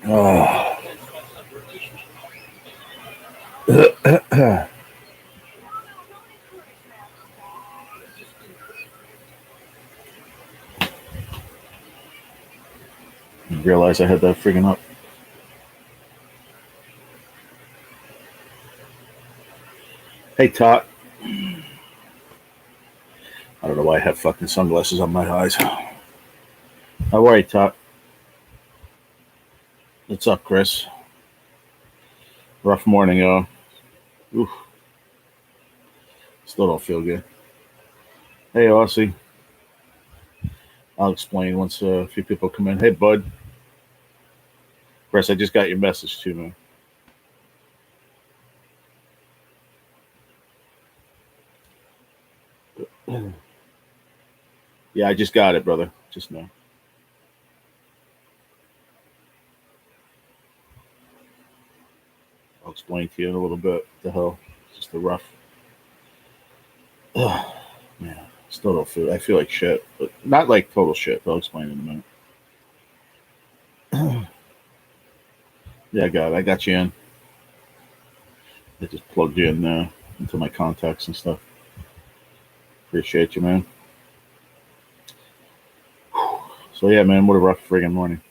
Oh. Realize I had that friggin' up. Hey, Tot. I don't know why I have fucking sunglasses on my eyes. How are you, Tot? What's up, Chris? Rough morning, y'all. Oof. Still don't feel good. Hey, Aussie. I'll explain once a few people come in. Hey, bud. Chris, I just got your message too, man. Yeah, I just got it, brother. Just now. I'll explain to you in a little bit. What the hell? It's just a rough. Ugh, man, still don't feel. I feel like shit, but not like total shit. I'll explain in a minute. Yeah, I got it. I got you in. I just plugged you in into my contacts and stuff. Appreciate you, man. So yeah, man, what a rough friggin' morning.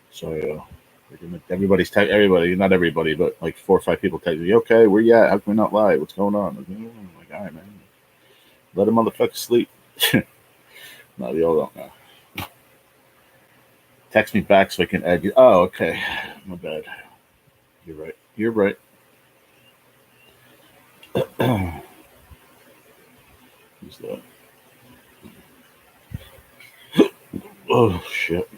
So yeah, everybody's everybody, not everybody, but like 4 or 5 people text me. Okay, where you at? How can we not live? What's going on? I'm like, all right, man, let a motherfucker sleep. No, they all don't know. Text me back so I can add you. Oh, okay, my bad. You're right. You're right. Who's that? Oh shit.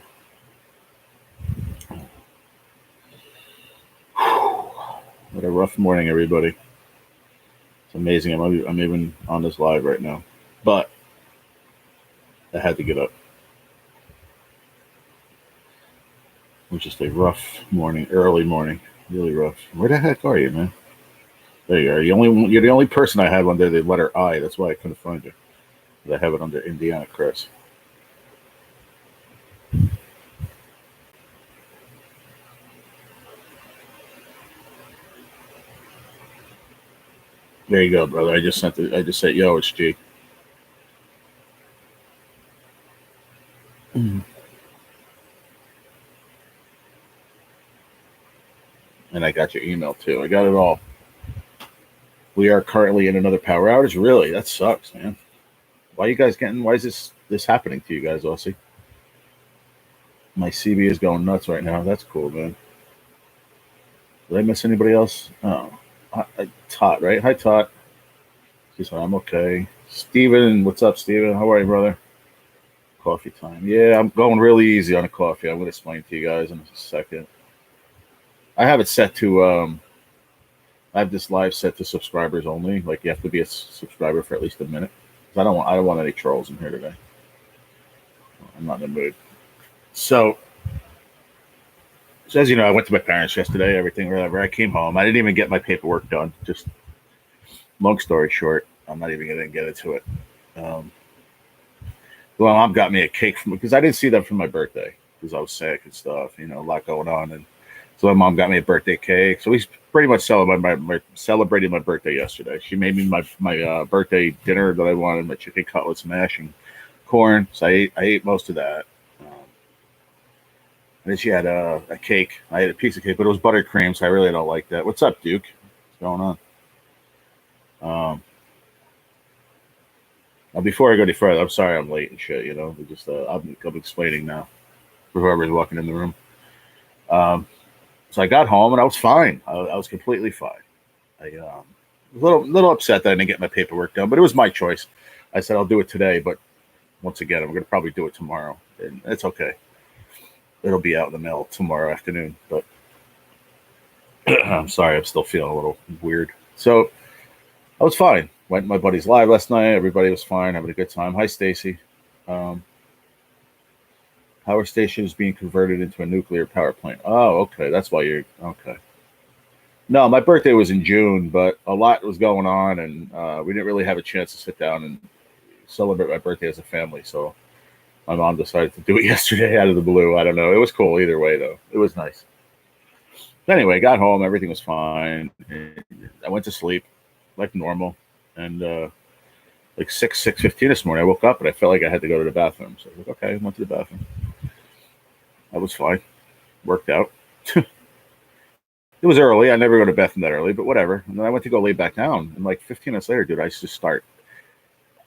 What a rough morning, everybody. It's amazing. I'm even on this live right now, but I had to get up. It was just a rough morning, early morning, really rough. Where the heck are you, man? There you are. You're the only person I had under the letter I. That's why I couldn't find you. I have it under Indiana Chris. There you go, brother. I just sent it. I just said, "Yo, it's G." And I got your email too. I got it all. We are currently in another power outage. Really, that sucks, man. Why are you guys getting? Why is this happening to you guys, Aussie? My CB is going nuts right now. That's cool, man. Did I miss anybody else? Oh, Tot, right? Hi, Tot. She's like, I'm okay. Steven, what's up, Steven? How are you, brother? Coffee time. Yeah, I'm going really easy on the coffee. I'm going to explain to you guys in a second. I have it set to. I have this live set to subscribers only. Like you have to be a subscriber for at least a minute. I don't want any trolls in here today. I'm not in the mood. So as you know, I went to my parents yesterday. Everything, whatever. I came home. I didn't even get my paperwork done. Just long story short, I'm not even going to get into it. Well, mom got me a cake because I didn't see them for my birthday because I was sick and stuff. You know, a lot going on, and so my mom got me a birthday cake. So we pretty much celebrated my birthday yesterday. She made me my birthday dinner that I wanted: my chicken cutlets, mash, and corn. So I ate most of that. And then she had a cake. I had a piece of cake, but it was buttercream, so I really don't like that. What's up, Duke? going on? Now before I go any further, I'm sorry I'm late and shit. We just I'm explaining now for whoever's walking in the room. Um, so I got home and I was fine. I was completely fine. I was a little upset that I didn't get my paperwork done, but it was my choice. I said I'll do it today, but once again, I'm going to probably do it tomorrow, and it's okay. It'll be out in the mail tomorrow afternoon. But I'm sorry, I'm still feeling a little weird. So I was fine. Went to my buddy's live last night. Everybody was fine, having a good time. Hi, Stacy. Power station is being converted into a nuclear power plant. Oh, okay. That's why you're okay. No, my birthday was in June, but a lot was going on, and we didn't really have a chance to sit down and celebrate my birthday as a family. So my mom decided to do it yesterday out of the blue. I don't know. It was cool either way, though. It was nice. But anyway, got home. Everything was fine. I went to sleep like normal, and like 6:15 this morning, I woke up and I felt like I had to go to the bathroom. So I was like, okay, I went to the bathroom. That was fine. Worked out. It was early. I never go to bed that early, but whatever. And then I went to go lay back down. And like 15 minutes later, dude, I just start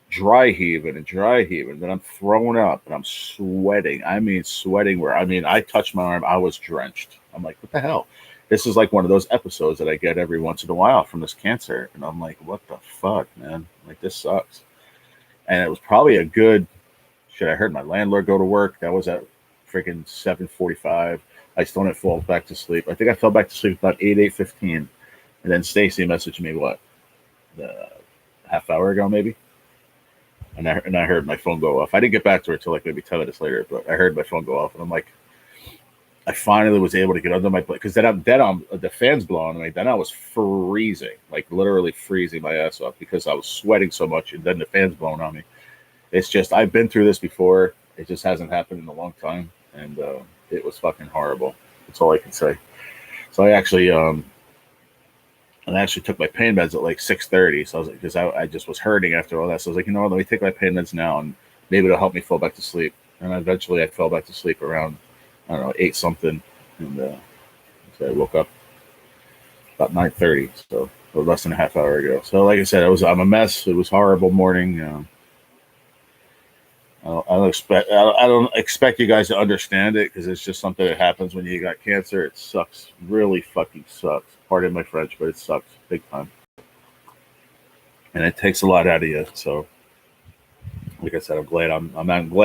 dry heaving. Then I'm throwing up and I'm sweating. I mean, sweating where, I touched my arm. I was drenched. I'm like, what the hell? This is like one of those episodes that I get every once in a while from this cancer. And I'm like, what the fuck, man? Like, this sucks. And it was probably a good, shit, I heard my landlord go to work. That was at freaking 7:45. I still didn't fall back to sleep. I think I fell back to sleep about 8:15. And then Stacy messaged me, what, half hour ago, maybe? And I heard my phone go off. I didn't get back to her until like maybe 10 minutes later, but I heard my phone go off. And I'm like, I finally was able to get under my blanket because then the fan's blowing on me. Then I was freezing, like literally freezing my ass off because I was sweating so much. And then the fan's blowing on me. It's just, I've been through this before. It just hasn't happened in a long time. And it was fucking horrible. That's all I can say. So I actually took my pain meds at like 6:30. So I was like, because I just was hurting after all that. So I was like, you know what, let me take my pain meds now and maybe it'll help me fall back to sleep. And eventually I fell back to sleep around, I don't know, 8 something. And so I woke up about 9:30. So less than a half hour ago. So like I said, I'm a mess. It was a horrible morning. I don't expect you guys to understand it because it's just something that happens when you got cancer. It sucks. Really fucking sucks. Pardon my French, but it sucks big time. And it takes a lot out of you. So, like I said, I'm glad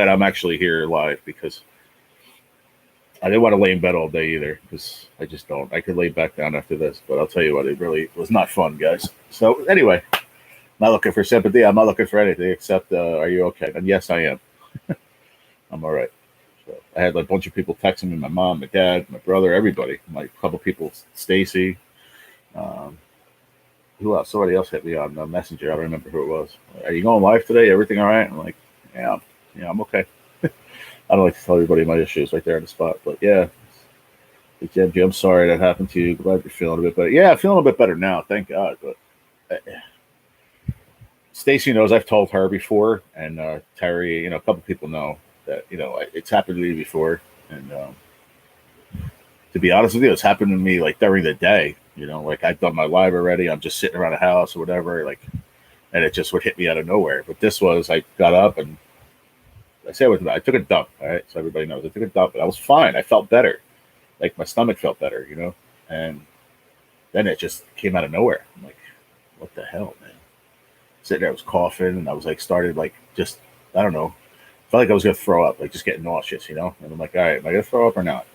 I'm actually here live because I didn't want to lay in bed all day either because I just don't. I could lay back down after this, but I'll tell you what, it really was not fun, guys. So anyway, I'm not looking for sympathy. I'm not looking for anything except, are you okay? And yes, I am. I'm all right. So I had like a bunch of people texting me, my mom, my dad, my brother, everybody. My couple people, Stacy. Who else? Somebody else hit me on the messenger. I don't remember who it was. Are you going live today? Everything all right? I'm like, yeah, I'm okay. I don't like to tell everybody my issues right there on the spot, but yeah. I'm sorry that happened to you. Glad you're feeling a bit better. Yeah, I'm feeling a bit better now. Thank God. But Stacy knows I've told her before, and Terry, a couple people know that, it's happened to me before. And to be honest with you, it's happened to me like during the day, like I've done my live already. I'm just sitting around the house or whatever, like, and it just would hit me out of nowhere. But this was, I got up and I took a dump. All right. So everybody knows I took a dump, but I was fine. I felt better. Like my stomach felt better, and then it just came out of nowhere. I'm like, what the hell, man? Sitting there, I was coughing, and I was like, started like just, I don't know, felt like I was gonna throw up, like just getting nauseous, And I'm like, all right, am I gonna throw up or not?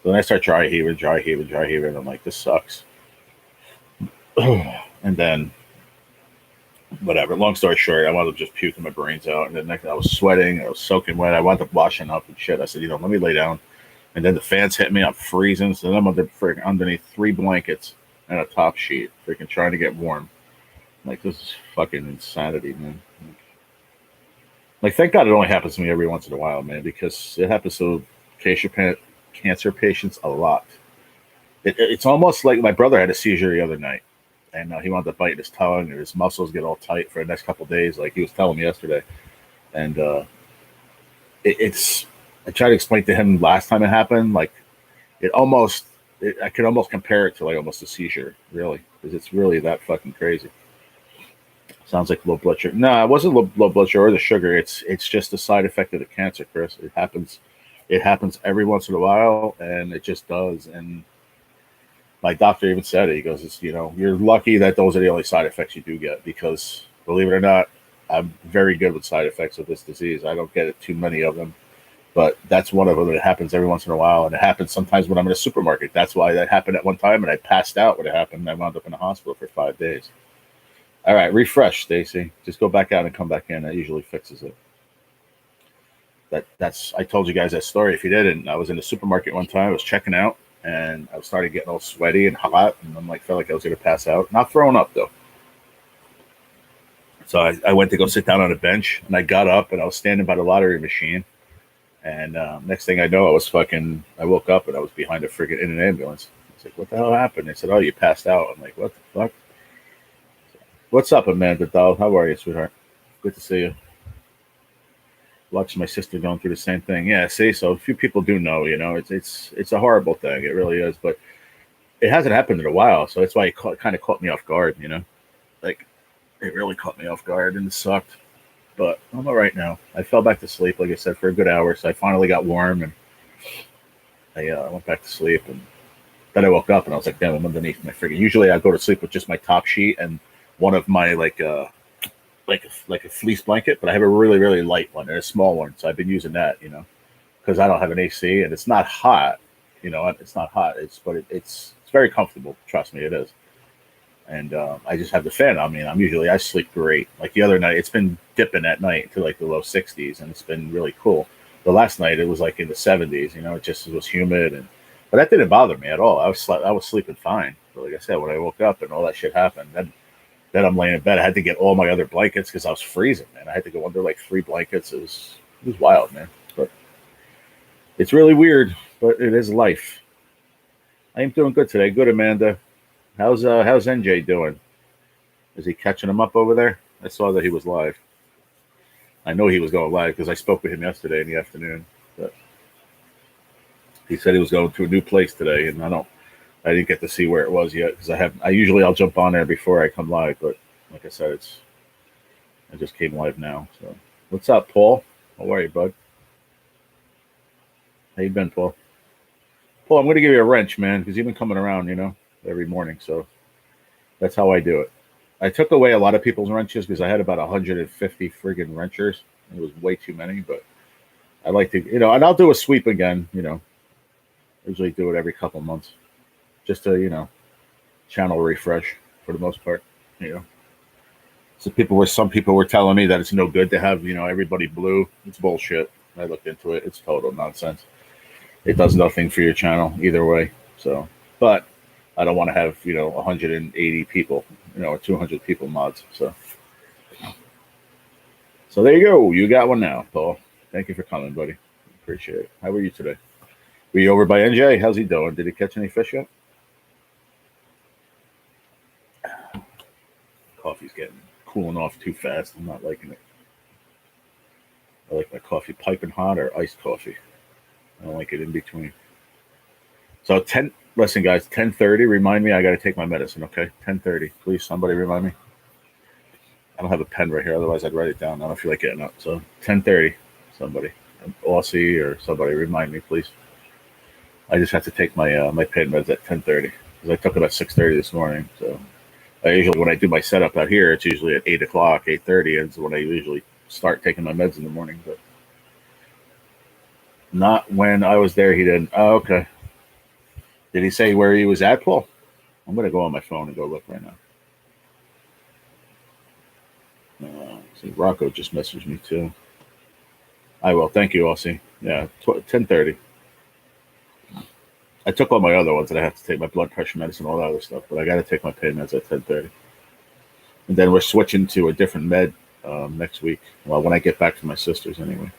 So then I start dry heaving, and I'm like, this sucks. And then, whatever. Long story short, I wound up just puking my brains out, and then I was sweating, I was soaking wet. I wound up washing up and shit. I said, let me lay down. And then the fans hit me. I'm freezing, so then I'm underneath 3 blankets and a top sheet, freaking trying to get warm. Like, this is fucking insanity, man. Like, thank God it only happens to me every once in a while, man, because it happens to Cashapp cancer patients a lot. It's almost like my brother had a seizure the other night, and he wound up biting his tongue, and his muscles get all tight for the next couple of days, like he was telling me yesterday. And I tried to explain to him last time it happened, like, it almost I could almost compare it to like almost a seizure, really, because it's really that fucking crazy. Sounds like low blood sugar. No, it wasn't low blood sugar or the sugar. It's just a side effect of the cancer, Chris. It happens. It happens every once in a while, and it just does. And my doctor even said it. He goes, "It's you're lucky that those are the only side effects you do get because believe it or not, I'm very good with side effects of this disease. I don't get it too many of them, but that's one of them. It happens every once in a while, and it happens sometimes when I'm in a supermarket. That's why that happened at one time, and I passed out when it happened. And I wound up in the hospital for 5 days. All right, refresh, Stacy. Just go back out and come back in. That usually fixes it. That's I told you guys that story. If you didn't, I was in the supermarket one time. I was checking out, and I started getting all sweaty and hot, and I'm like, felt like I was going to pass out. Not throwing up though. So I went to go sit down on a bench, and I got up, and I was standing by the lottery machine. And next thing I know, I woke up, and I was behind a friggin' in an ambulance. I was like, what the hell happened? They said, oh, you passed out. I'm like, what the fuck? What's up, Amanda Doll? How are you, sweetheart? Good to see you. Watching my sister going through the same thing. Yeah, see, so a few people do know. It's a horrible thing. It really is, but it hasn't happened in a while, so that's why it kind of caught me off guard. Like it really caught me off guard, and it sucked. But I'm all right now. I fell back to sleep, like I said, for a good hour. So I finally got warm, and I went back to sleep. And then I woke up, and I was like, "Damn, I'm underneath my friggin'." Usually, I go to sleep with just my top sheet and one of my like a fleece blanket, but I have a really really light one and a small one, so I've been using that, because I don't have an AC and it's not hot. It's not hot. It's very comfortable. Trust me, it is. And I just have the fan on me. And I sleep great. Like the other night, it's been dipping at night to like the low 60s, and it's been really cool. The last night it was like in the 70s. It just was humid, but that didn't bother me at all. I was sleeping fine. But like I said, when I woke up and all that shit happened, then I'm laying in bed. I had to get all my other blankets because I was freezing, man. I had to go under like 3 blankets. It was wild, man. But it's really weird, but it is life. I am doing good today. Good, Amanda. How's NJ doing? Is he catching him up over there? I saw that he was live. I know he was going live because I spoke with him yesterday in the afternoon. But he said he was going to a new place today, and I didn't get to see where it was yet because I'll jump on there before I come live, but like I said, I just came live now. So what's up, Paul? How are you, bud? How you been, Paul? Paul, I'm going to give you a wrench, man, because you've been coming around, every morning. So that's how I do it. I took away a lot of people's wrenches because I had about 150 friggin' wrenchers. It was way too many, but I like to, and I'll do a sweep again. Usually do it every couple months just to, channel refresh for the most part. You know, some people were telling me that it's no good to have everybody blue. It's bullshit. I looked into it. It's total nonsense. It does nothing for your channel either way. So, but I don't want to have 180 people, or 200 people mods. So there you go. You got one now, Paul. Thank you for coming, buddy. Appreciate it. How are you today? Were you over by NJ? How's he doing? Did he catch any fish yet? Coffee's getting cooling off too fast. I'm not liking it. I like my coffee piping hot or iced coffee. I don't like it in between. So listen guys, 10:30, remind me I got to take my medicine, okay? 10:30. Please somebody remind me. I don't have a pen right here, otherwise I'd write it down. I don't feel like getting up. So 10:30, somebody, an Aussie or somebody remind me, please. I just have to take my pain meds at 10:30 because I took it at 6:30 this morning. So I usually, when I do my setup out here, it's usually at 8 o'clock, 8:30, and it's when I usually start taking my meds in the morning. But not when I was there. He didn't. Oh, okay. Did he say where he was at, Paul? I'm gonna go on my phone and go look right now. See, Rocco just messaged me too. I will. Thank you, Aussie. Yeah, 10:30. I took all my other ones, and I have to take my blood pressure medicine, all that other stuff. But I got to take my pain meds at 10:30, and then we're switching to a different med next week. Well, when I get back from my sister's, anyway.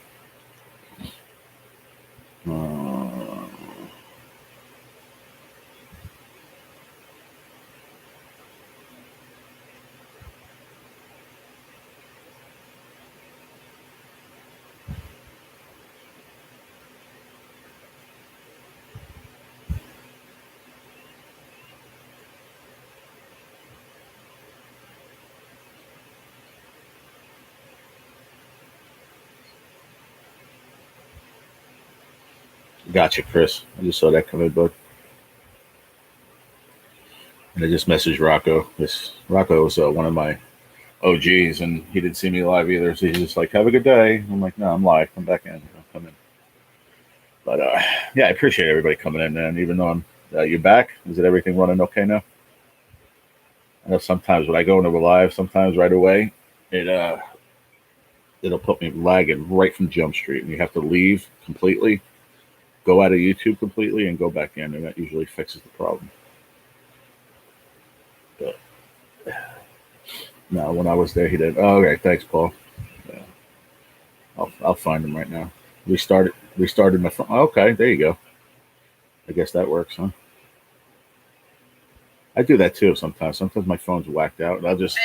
Gotcha, Chris. I just saw that come in, bud. And I just messaged Rocco. This Rocco was one of my OGs, and he didn't see me live either. So he's just like, "Have a good day." I'm like, "No, I'm live. Come back in. I'll come in." But yeah, I appreciate everybody coming in, man. Even though I'm you back, is it everything running okay now? I know sometimes when I go into a live, sometimes right away, it it'll put me lagging right from Jump Street, and you have to leave completely, go out of YouTube completely, and go back in, and that usually fixes the problem. But no, when I was there, he did. Oh, okay, thanks, Paul. Yeah, I'll find him right now. Restarted my phone. Okay, there you go. I guess that works, huh? I do that too sometimes. Sometimes my phone's whacked out, and I'll just,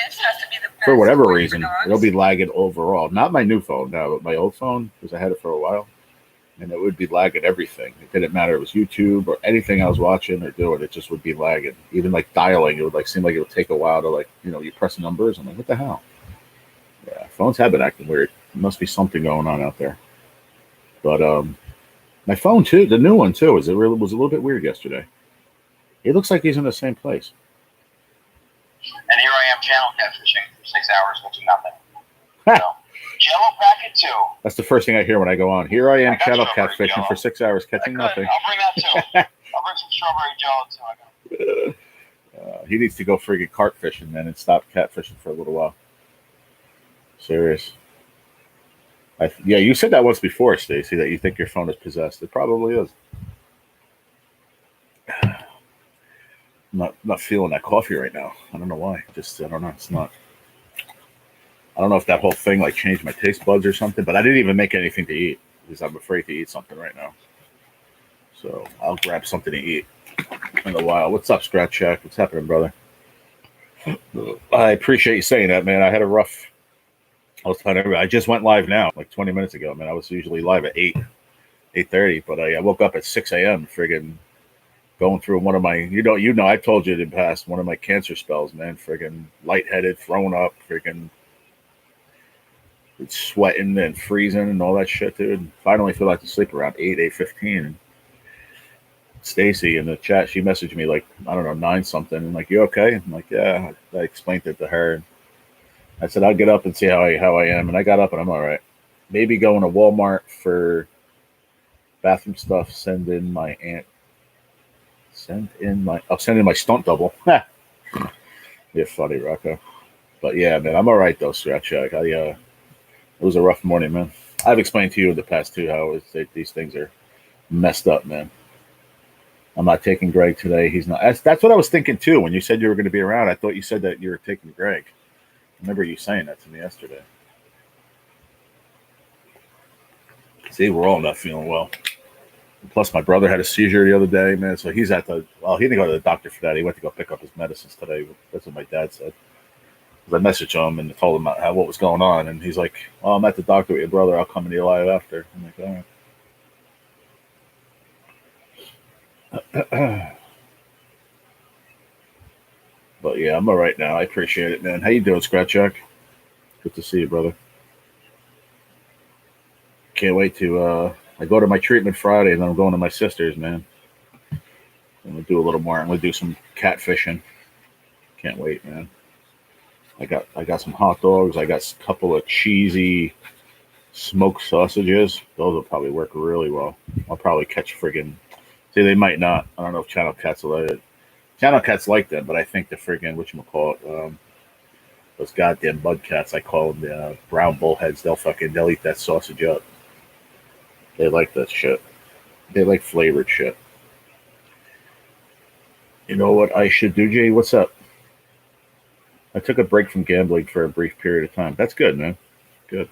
for whatever reason, it'll be lagging overall. Not my new phone, no, but my old phone, because I had it for a while, and it would be lagging everything. It didn't matter. It was YouTube or anything I was watching or doing. It just would be lagging. Even like dialing, it would like seem like it would take a while to like, you press numbers. I'm like, what the hell? Yeah, phones have been acting weird. There must be something going on out there. But my phone too, the new one too, was a little bit weird yesterday. It looks like he's in the same place. And here I am channel catfishing for 6 hours, watching nothing. So, Jello packet 2. That's the first thing I hear when I go on. Here I am channel catfishing Jello. for 6 hours, catching nothing. I'll bring that too. I'll bring some strawberry Jello too. He needs to go friggin' carp fishing then and stop catfishing for a little while. Serious. Yeah, you said that once before, Stacy, that you think your phone is possessed. It probably is. Not feeling that coffee right now. I don't know why. Just I don't know. It's not. I don't know if that whole thing like changed my taste buds or something. But I didn't even make anything to eat because I'm afraid to eat something right now. So I'll grab something to eat in a while. What's up, Scratch Shack? What's happening, brother? I appreciate you saying that, man. I had a rough. I just went live now, like 20 minutes ago, man. I was usually live at 8:30, but I woke up at 6 a.m. friggin' going through one of my, I told you in the past, one of my cancer spells, man. Friggin' lightheaded, thrown up, friggin' sweating and freezing and all that shit, dude. Finally feel like to sleep around 8:15. Stacy in the chat, she messaged me like, I don't know, 9 something. I'm like, you okay? I'm like, yeah. I explained it to her. I said, I'll get up and see how I am. And I got up and I'm all right. Maybe going to Walmart for bathroom stuff. Send in my stunt double. You're funny, Rocco. But yeah, man, I'm all right though, Scratch Shack. It was a rough morning, man. I've explained to you in the past too how these things are messed up, man. I'm not taking Greg today. He's not. That's what I was thinking too. When you said you were going to be around, I thought you said that you were taking Greg. I remember you saying that to me yesterday. See, we're all not feeling well. Plus, my brother had a seizure the other day, man. So he's he didn't go to the doctor for that. He went to go pick up his medicines today. That's what my dad said. I messaged him and told him what was going on, and he's like, "Oh, I'm at the doctor with your brother. I'll come into your live after." I'm like, "All right." But yeah, I'm all right now. I appreciate it, man. How you doing, Scratch Jack? Good to see you, brother. Can't wait to. I go to my treatment Friday, and then I'm going to my sister's, man. I'm gonna do a little more. I'm gonna do some catfishing. Can't wait, man. I got some hot dogs. I got a couple of cheesy smoked sausages. Those will probably work really well. I'll probably catch friggin'. See, they might not. I don't know if Channel Cats will let it. Channel Cats like them, but I think the friggin' whatchamacallit, those goddamn mud cats, I call them the brown bullheads. They'll eat that sausage up. They like that shit. They like flavored shit. You know what I should do, Jay? What's up? I took a break from gambling for a brief period of time. That's good, man. Good.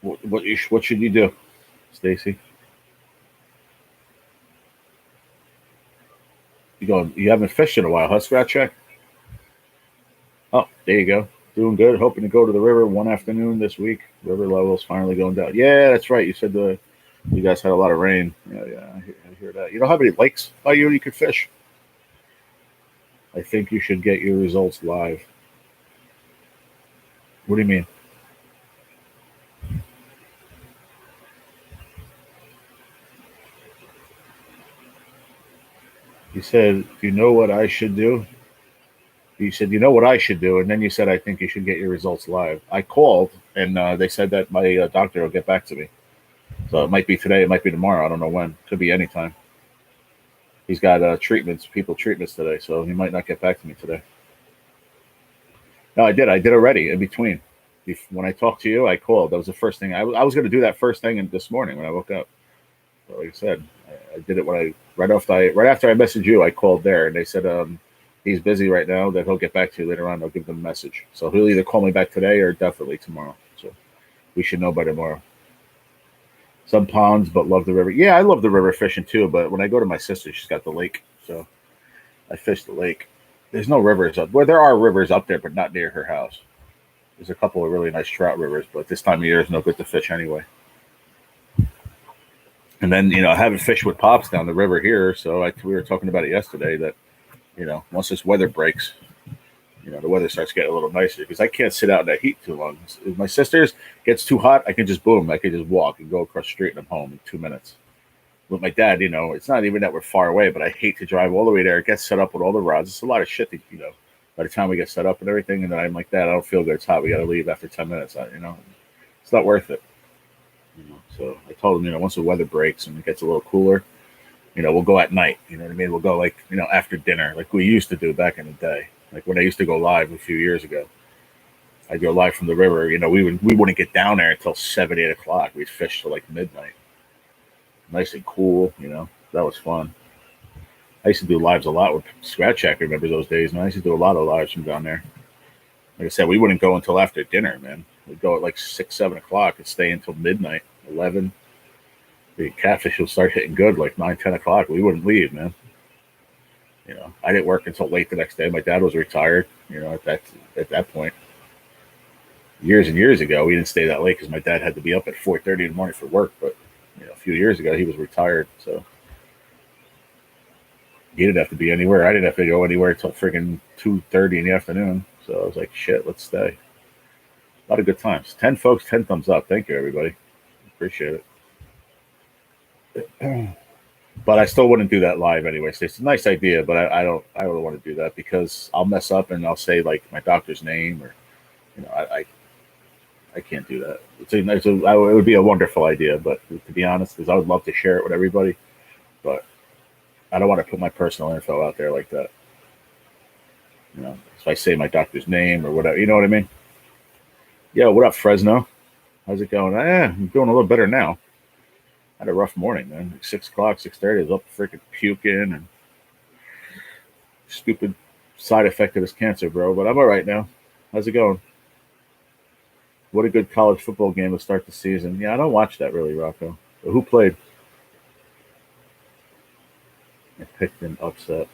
What should you do, Stacy? You haven't fished in a while, huh, Scratch Check? Oh, there you go. Doing good. Hoping to go to the river one afternoon this week. River level's finally going down. Yeah, that's right. You said you guys had a lot of rain. Yeah, I hear that. You don't have any lakes by you could fish? I think you should get your results live. What do you mean? You said, "Do you know what I should do?" You said, "You know what I should do," and then you said, "I think you should get your results live." I called, and they said that my doctor will get back to me. So it might be today, it might be tomorrow. I don't know when. Could be anytime. He's got treatments today, so he might not get back to me today. No, I did. I did already in between. When I talked to you, I called. That was the first thing. I was going to do that first thing this morning when I woke up. But like I said, I did it right after I messaged you. I called there, and they said he's busy right now. That he'll get back to you later on. I'll give them a message. So he'll either call me back today or definitely tomorrow. So we should know by tomorrow. Some ponds, but love the river. Yeah, I love the river fishing too. But when I go to my sister, she's got the lake, so I fish the lake. There's no rivers up. Well, there are rivers up there, but not near her house. There's a couple of really nice trout rivers, but this time of year is no good to fish anyway. And then, I haven't fished with Pops down the river here, so we were talking about it yesterday that, once this weather breaks, the weather starts getting a little nicer because I can't sit out in that heat too long. If my sister's gets too hot, I can just walk and go across the street and I'm home in 2 minutes. With my dad, it's not even that we're far away, but I hate to drive all the way there, get set up with all the rods. It's a lot of shit that, by the time we get set up and everything, and then I'm like, Dad, I don't feel good. It's hot. We got to leave after 10 minutes. It's not worth it. So I told him, once the weather breaks and it gets a little cooler, we'll go at night. You know what I mean? We'll go after dinner, like we used to do back in the day. Like when I used to go live a few years ago, I'd go live from the river. We wouldn't get down there until 7, 8 o'clock. We'd fish till like midnight. Nice and cool, that was fun. I used to do lives a lot with Scratch Shack. Remember those days, man? I used to do a lot of lives from down there. Like I said, we wouldn't go until after dinner, man. We'd go at like 6, 7 o'clock and stay until midnight, 11. The catfish will start hitting good like 9, 10 o'clock. We wouldn't leave, man. I didn't work until late the next day. My dad was retired, at that point. Years and years ago, we didn't stay that late because my dad had to be up at 4:30 in the morning for work. But a few years ago, he was retired, so he didn't have to be anywhere. I didn't have to go anywhere until friggin' 2:30 in the afternoon. So I was like, shit, let's stay. A lot of good times. 10 folks, 10 thumbs up. Thank you, everybody. Appreciate it. But I still wouldn't do that live anyway. So it's a nice idea, but I don't want to do that because I'll mess up and I'll say like my doctor's name or, I can't do that. It would be a wonderful idea, but to be honest, because I would love to share it with everybody, but I don't want to put my personal info out there like that. If I say my doctor's name or whatever, you know what I mean? Yo, what up, Fresno? How's it going? I'm doing a little better now. I had a rough morning, man. Like 6 o'clock, 6:30, I was up freaking puking and stupid side effect of this cancer, bro. But I'm all right now. How's it going? What a good college football game to start the season. Yeah, I don't watch that really, Rocco. But who played? I picked an upset.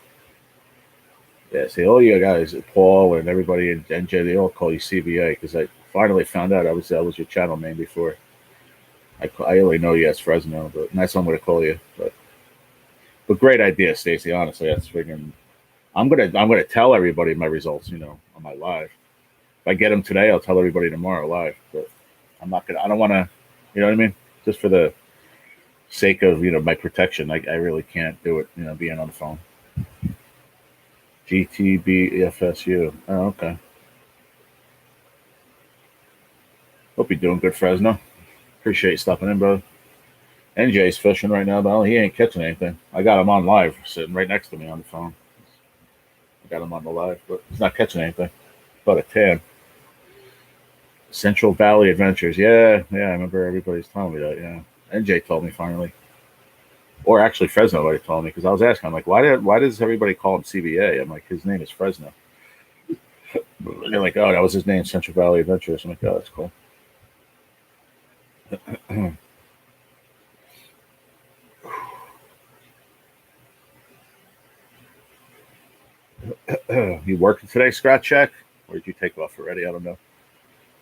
Yeah, see, all you guys, Paul and everybody in NJ, they all call you CBA because I finally found out I was your channel name before. I only know you as Fresno, but that's what I'm going to call you. But great idea, Stacy. Honestly, that's freaking. I'm gonna tell everybody my results. On my live. If I get them today, I'll tell everybody tomorrow live. But I'm not gonna. I don't want to. You know what I mean? Just for the sake of my protection, I really can't do it. Being on the phone. GTBFSU. Oh, okay. Hope you're doing good, Fresno. Appreciate you stopping in, brother. NJ's fishing right now, but he ain't catching anything. I got him on live, sitting right next to me on the phone. I got him on the live, but he's not catching anything. About a 10. Central Valley Adventures. Yeah, I remember everybody's telling me that, yeah. NJ told me finally. Or actually Fresno already told me, because I was asking, I'm like, why does everybody call him CBA? I'm like, his name is Fresno. And they're like, oh, that was his name, Central Valley Adventures. I'm like, oh, that's cool. You working today, Scratch Shack? Or did you take off already? I don't know.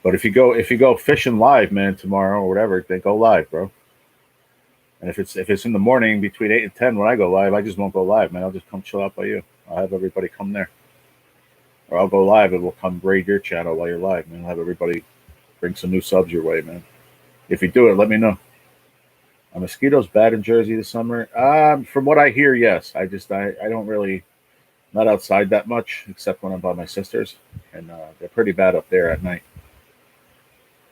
But if you go fishing live, man, tomorrow or whatever, then go live, bro. And if it's in the morning between 8 and 10 when I go live, I just won't go live, man. I'll just come chill out by you. I'll have everybody come there. Or I'll go live and we'll come raid your channel while you're live, man. I'll have everybody bring some new subs your way, man. If you do it, let me know. Are mosquitoes bad in Jersey this summer? From what I hear, yes. I don't really not outside that much except when I'm by my sisters, and they're pretty bad up there at night.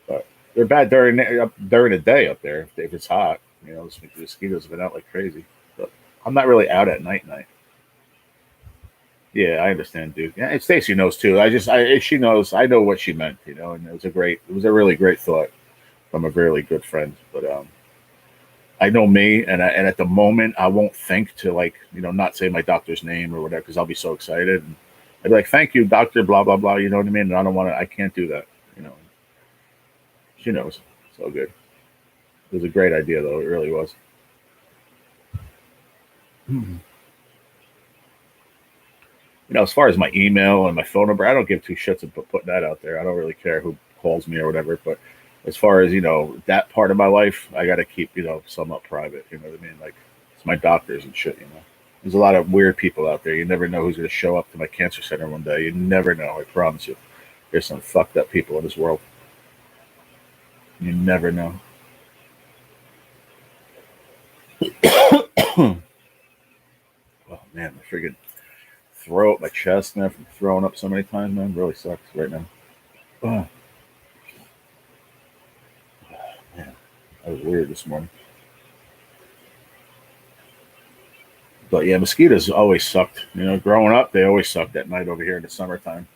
But they're bad during the day up there if it's hot. You know, the mosquitoes have been out like crazy. But I'm not really out at night. Yeah, I understand, dude. Yeah, and Stacy knows too. She knows. I know what she meant, you know, and it was a really great thought from a really good friend. But I know me, and at the moment, I won't think to like, you know, not say my doctor's name or whatever because I'll be so excited. And I'd be like, "Thank you, doctor," blah blah blah. You know what I mean? And I don't want to. I can't do that. You know, she knows. It's all good. It was a great idea, though. It really was. You know, as far as my email and my phone number, I don't give two shits about putting that out there. I don't really care who calls me or whatever. But as far as, you know, that part of my life, I got to keep, you know, some up private. You know what I mean? Like, it's my doctors and shit, you know. There's a lot of weird people out there. You never know who's going to show up to my cancer center one day. You never know. I promise you. There's some fucked up people in this world. You never know. Oh, man, my friggin' throat, my chest, man, from throwing up so many times, man, really sucks right now. Oh, man, that was weird this morning. But yeah, mosquitoes always sucked. You know, growing up, they always sucked at night over here in the summertime.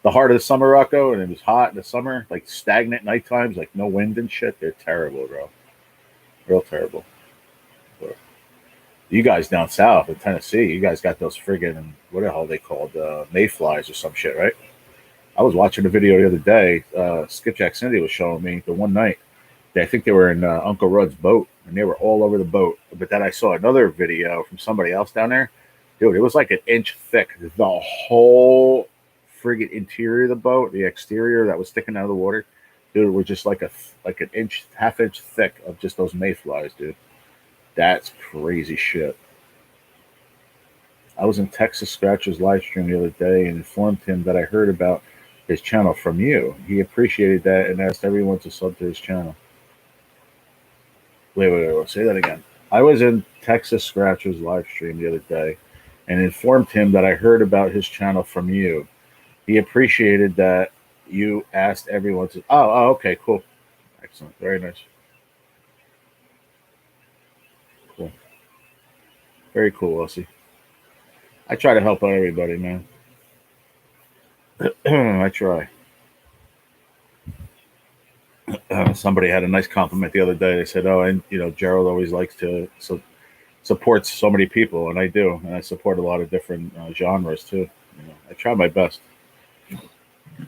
The heart of the summer, Rocco, and it was hot in the summer, like stagnant night times, like no wind and shit. They're terrible, bro. Real terrible. But you guys down south in Tennessee, you guys got those friggin' what the hell are they called? Mayflies or some shit, right? I was watching a video the other day. Skipjack Cindy was showing me the one night. I think they were in Uncle Rudd's boat, and they were all over the boat. But then I saw another video from somebody else down there. Dude, it was like an inch thick. The whole friggin' interior of the boat, the exterior that was sticking out of the water, dude, was just like an inch, half inch thick of just those mayflies, dude. That's crazy shit. I was in Texas Scratcher's live stream the other day and informed him that I heard about his channel from you. He appreciated that and asked everyone to sub to his channel. Wait. Say that again. I was in Texas Scratcher's live stream the other day and informed him that I heard about his channel from you. He appreciated that you asked everyone to. Oh, okay, cool. Excellent. Very nice. Cool. Very cool, Elsie. I try to help out everybody, man. I try. Somebody had a nice compliment the other day. They said, "Oh, and you know, Gerald always likes to supports so many people," and I do, and I support a lot of different genres too. You know, I try my best.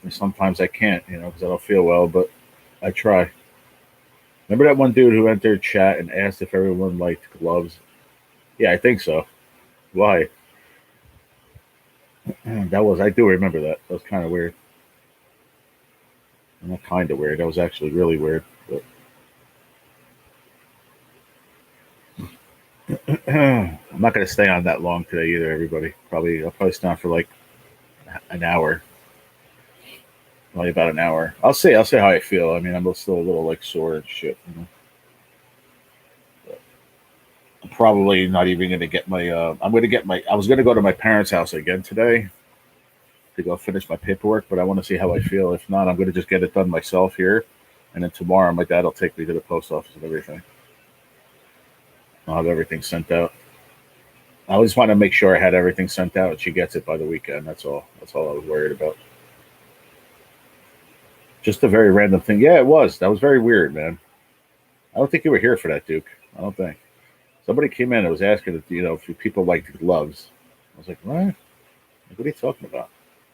And sometimes I can't, you know, because I don't feel well, but I try. Remember that one dude who entered chat and asked if everyone liked gloves? Yeah, I think so. Why? I do remember that. That was kind of weird. Not kind of weird. That was actually really weird. But I'm not going to stay on that long today either, everybody. I'll probably stay on for like an hour. Probably about an hour. I'll say how I feel. I mean, I'm still a little like sore and shit. You know? I'm probably not even going to get my. I'm going to get my. I was going to go to my parents' house again today to go finish my paperwork, but I want to see how I feel. If not, I'm going to just get it done myself here, and then tomorrow my dad will take me to the post office and everything. I'll have everything sent out. I just want to make sure I had everything sent out and she gets it by the weekend. That's all. That's all I was worried about. Just a very random thing. Yeah, it was. That was very weird, man. I don't think you were here for that, Duke. I don't think. Somebody came in and was asking if, you know, if people liked gloves. I was like, what? Like, what are you talking about?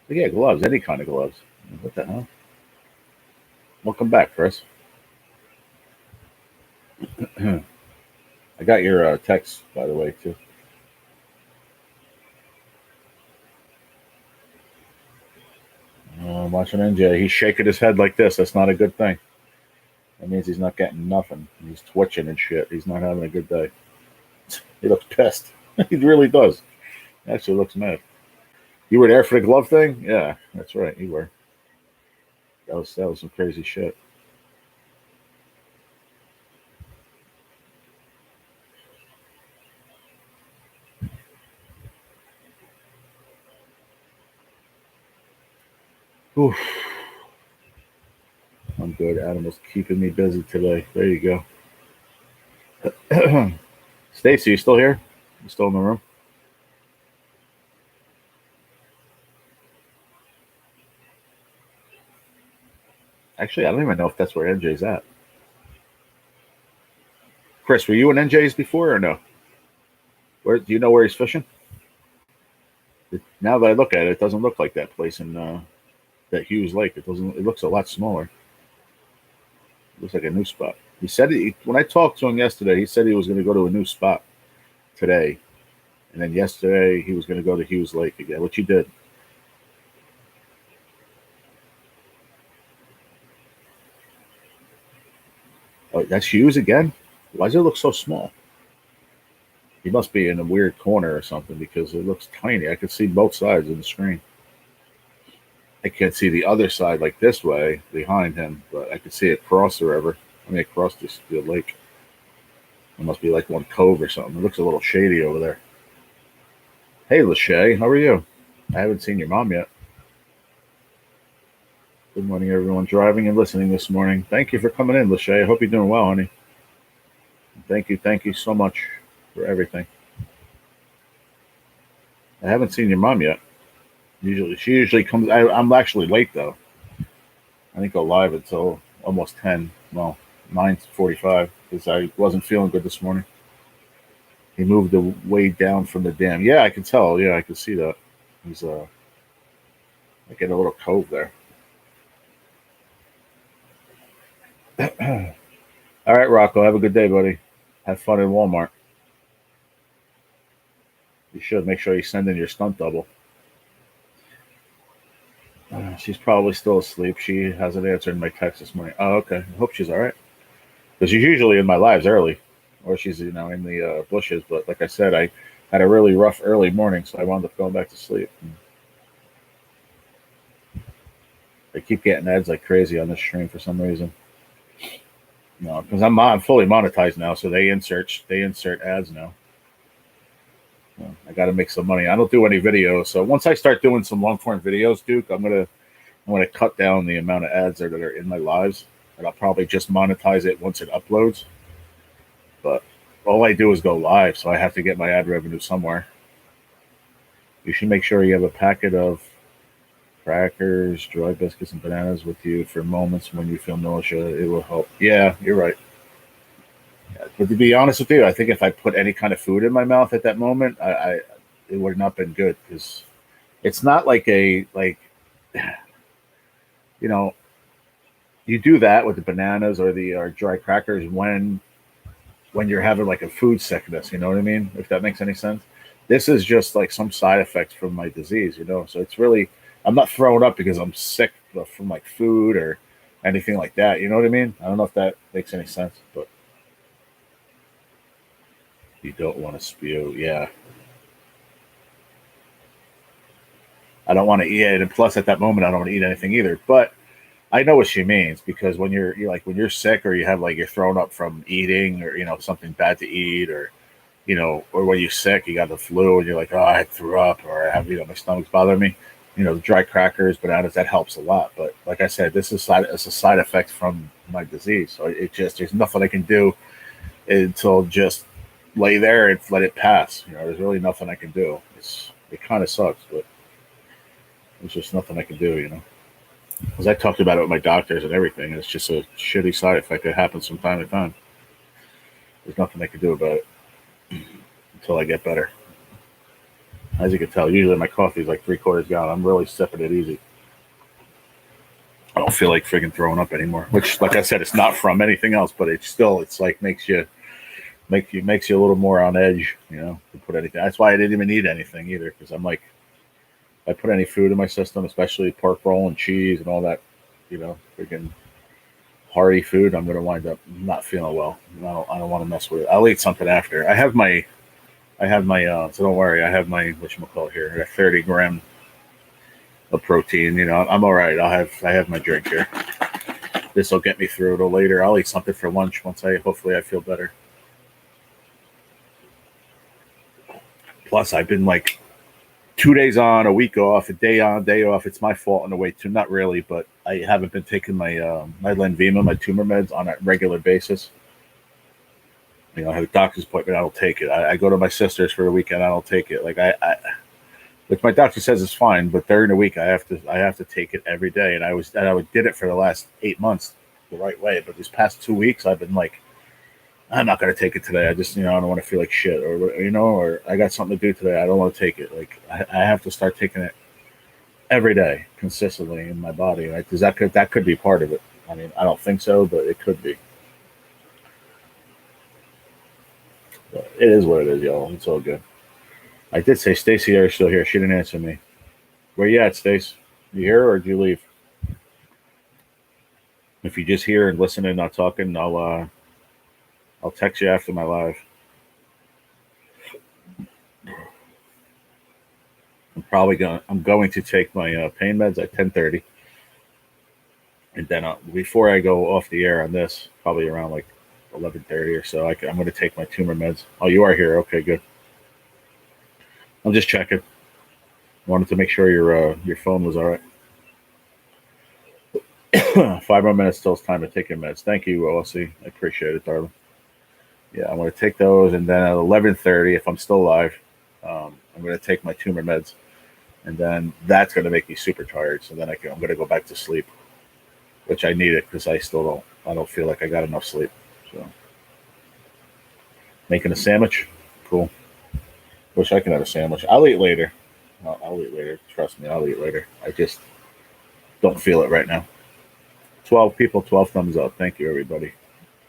Like, yeah, gloves, any kind of gloves. What the hell? Welcome back, Chris. I got your text, by the way, too. I'm watching NJ. He's shaking his head like this. That's not a good thing. That means he's not getting nothing. He's twitching and shit. He's not having a good day. He looks pissed. He really does. He actually looks mad. You were there for the glove thing? Yeah, that's right. You were. That was some crazy shit. Oof. I'm good. Animals keeping me busy today. There you go. Stacy, you still here? You still in the room? Actually, I don't even know if that's where NJ's at. Chris, were you in NJ's before or no? Where do you know where he's fishing? Now that I look at it, it doesn't look like that place in that Hughes Lake. It doesn't. It looks a lot smaller. It looks like a new spot. He said when I talked to him yesterday, he said he was going to go to a new spot today, and then yesterday he was going to go to Hughes Lake again, which he did. Oh, that's Hughes again. Why does it look so small? He must be in a weird corner or something because it looks tiny. I can see both sides of the screen. I can't see the other side like this way behind him, but I can see it cross the river. I mean, across the lake. It must be like one cove or something. It looks a little shady over there. Hey, Lachey, how are you? I haven't seen your mom yet. Good morning, everyone driving and listening this morning. Thank you for coming in, Lachey. I hope you're doing well, honey. Thank you so much for everything. I haven't seen your mom yet. She usually comes. I'm actually late though. I didn't go live until almost 10. Well, 9:45 because I wasn't feeling good this morning. He moved the way down from the dam. Yeah, I can tell. Yeah, I can see that. He's like in a little cove there. All right, Rocco. Have a good day, buddy. Have fun in Walmart. You should make sure you send in your stunt double. She's probably still asleep. She hasn't answered my text this morning. Oh, okay. I hope she's all right. Because she's usually in my lives early, or she's in the bushes. But like I said, I had a really rough early morning, so I wound up going back to sleep. I keep getting ads like crazy on this stream for some reason. No, because I'm fully monetized now, so they insert ads now. I got to make some money. I don't do any videos, so once I start doing some long form videos, Duke, I'm gonna cut down the amount of ads that are in my lives, and I'll probably just monetize it once it uploads. But all I do is go live, so I have to get my ad revenue somewhere. You should make sure you have a packet of crackers, dry biscuits, and bananas with you for moments when you feel nausea. It will help. Yeah, you're right. But to be honest with you, I think if I put any kind of food in my mouth at that moment, it would have not been good because it's not like you know you do that with the bananas or the dry crackers when you're having like a food sickness. You know what I mean? If that makes any sense. This is just like some side effects from my disease. So it's really I'm not throwing up because I'm sick from like food or anything like that. You know what I mean? I don't know if that makes any sense, but. You don't want to spew, yeah. I don't want to eat it, and plus at that moment I don't want to eat anything either. But I know what she means because when you're like when you're sick or you have like you're thrown up from eating or something bad to eat or or when you're sick you got the flu and you're like I threw up or I have my stomach's bothering me. The dry crackers, bananas that helps a lot. But like I said, it's a side effect from my disease, so there's nothing I can do until just lay there and let it pass. There's really nothing I can do. It kind of sucks, but there's just nothing I can do. Because I talked about it with my doctors and everything, and it's just a shitty side effect that happens from time to time. There's nothing I can do about it until I get better. As you can tell, usually my coffee is like 3/4 gone. I'm really sipping it easy. I don't feel like friggin' throwing up anymore. Which, like I said, it's not from anything else, but it's like makes you a little more on edge, to put anything. That's why I didn't even eat anything either, because I'm like, if I put any food in my system, especially pork roll and cheese and all that, freaking hearty food, I'm gonna wind up not feeling well. I don't want to mess with it. I'll eat something after. I have my so don't worry. I have my whatchamacallit here. I got 30 gram of protein. I'm all right. I have my drink here. This will get me through it later. I'll eat something for lunch once hopefully I feel better. Plus, I've been like 2 days on, a week off, a day on, day off. It's my fault in a way too. Not really, but I haven't been taking my Lenvima, my tumor meds on a regular basis. I have a doctor's appointment. I don't take it. I go to my sister's for a weekend. I don't take it. Which my doctor says is fine, but during the week I have to take it every day. And I did it for the last 8 months the right way. But these past 2 weeks I've been like, I'm not going to take it today. I just, I don't want to feel like shit, or I got something to do today. I don't want to take it. Like I have to start taking it every day consistently in my body. Right? Because that could be part of it. I mean, I don't think so, but it could be. But it is what it is, y'all. It's all good. I did say Stacy are still here. She didn't answer me. Where you at, Stace? You here or did you leave? If you just hear and listen and not talking, I'll text you after my live. I'm going to take my pain meds at 10:30, and then before I go off the air on this, probably around like 11:30 or so, I'm going to take my tumor meds. Oh, you are here. Okay, good. I'm just checking. Wanted to make sure your phone was all right. 5 more minutes till it's time to take your meds. Thank you, Ossie. I appreciate it, darling. Yeah, I'm going to take those, and then at 11:30, if I'm still alive, I'm going to take my tumor meds, and then that's going to make me super tired. So then I'm going to go back to sleep, which I need it because I don't feel like I got enough sleep. So making a sandwich, cool. Wish I could have a sandwich. I'll eat later. I'll eat later. Trust me, I'll eat later. I just don't feel it right now. 12 people, 12 thumbs up. Thank you, everybody.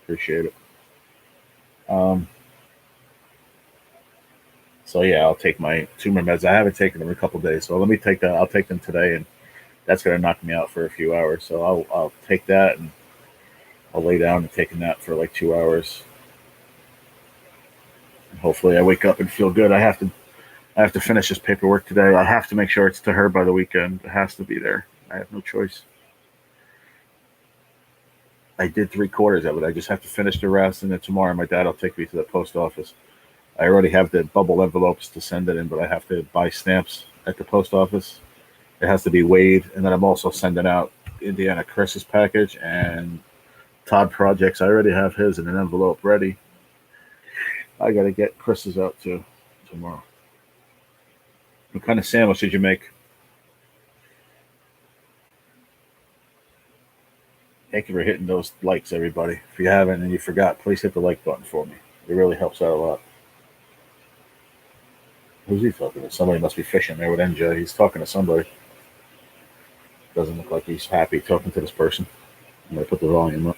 Appreciate it. So yeah, I'll take my tumor meds. I haven't taken them in a couple days, so let me take that. I'll take them today, and that's going to knock me out for a few hours. So I'll take that, and I'll lay down and take a nap for like 2 hours. And hopefully, I wake up and feel good. I have to finish this paperwork today. I have to make sure it's to her by the weekend. It has to be there. I have no choice. I did 3/4 of it. I just have to finish the rest, and then tomorrow my dad will take me to the post office. I already have the bubble envelopes to send it in, but I have to buy stamps at the post office. It has to be weighed, and then I'm also sending out Indiana Chris's package and Todd Projects. I already have his in an envelope ready. I got to get Chris's out too tomorrow. What kind of sandwich did you make? Thank you for hitting those likes, everybody. If you haven't and you forgot, please hit the like button for me. It really helps out a lot. Who's he talking to? Somebody must be fishing there with NJ. He's talking to somebody. Doesn't look like he's happy talking to this person. I'm going to put the volume up.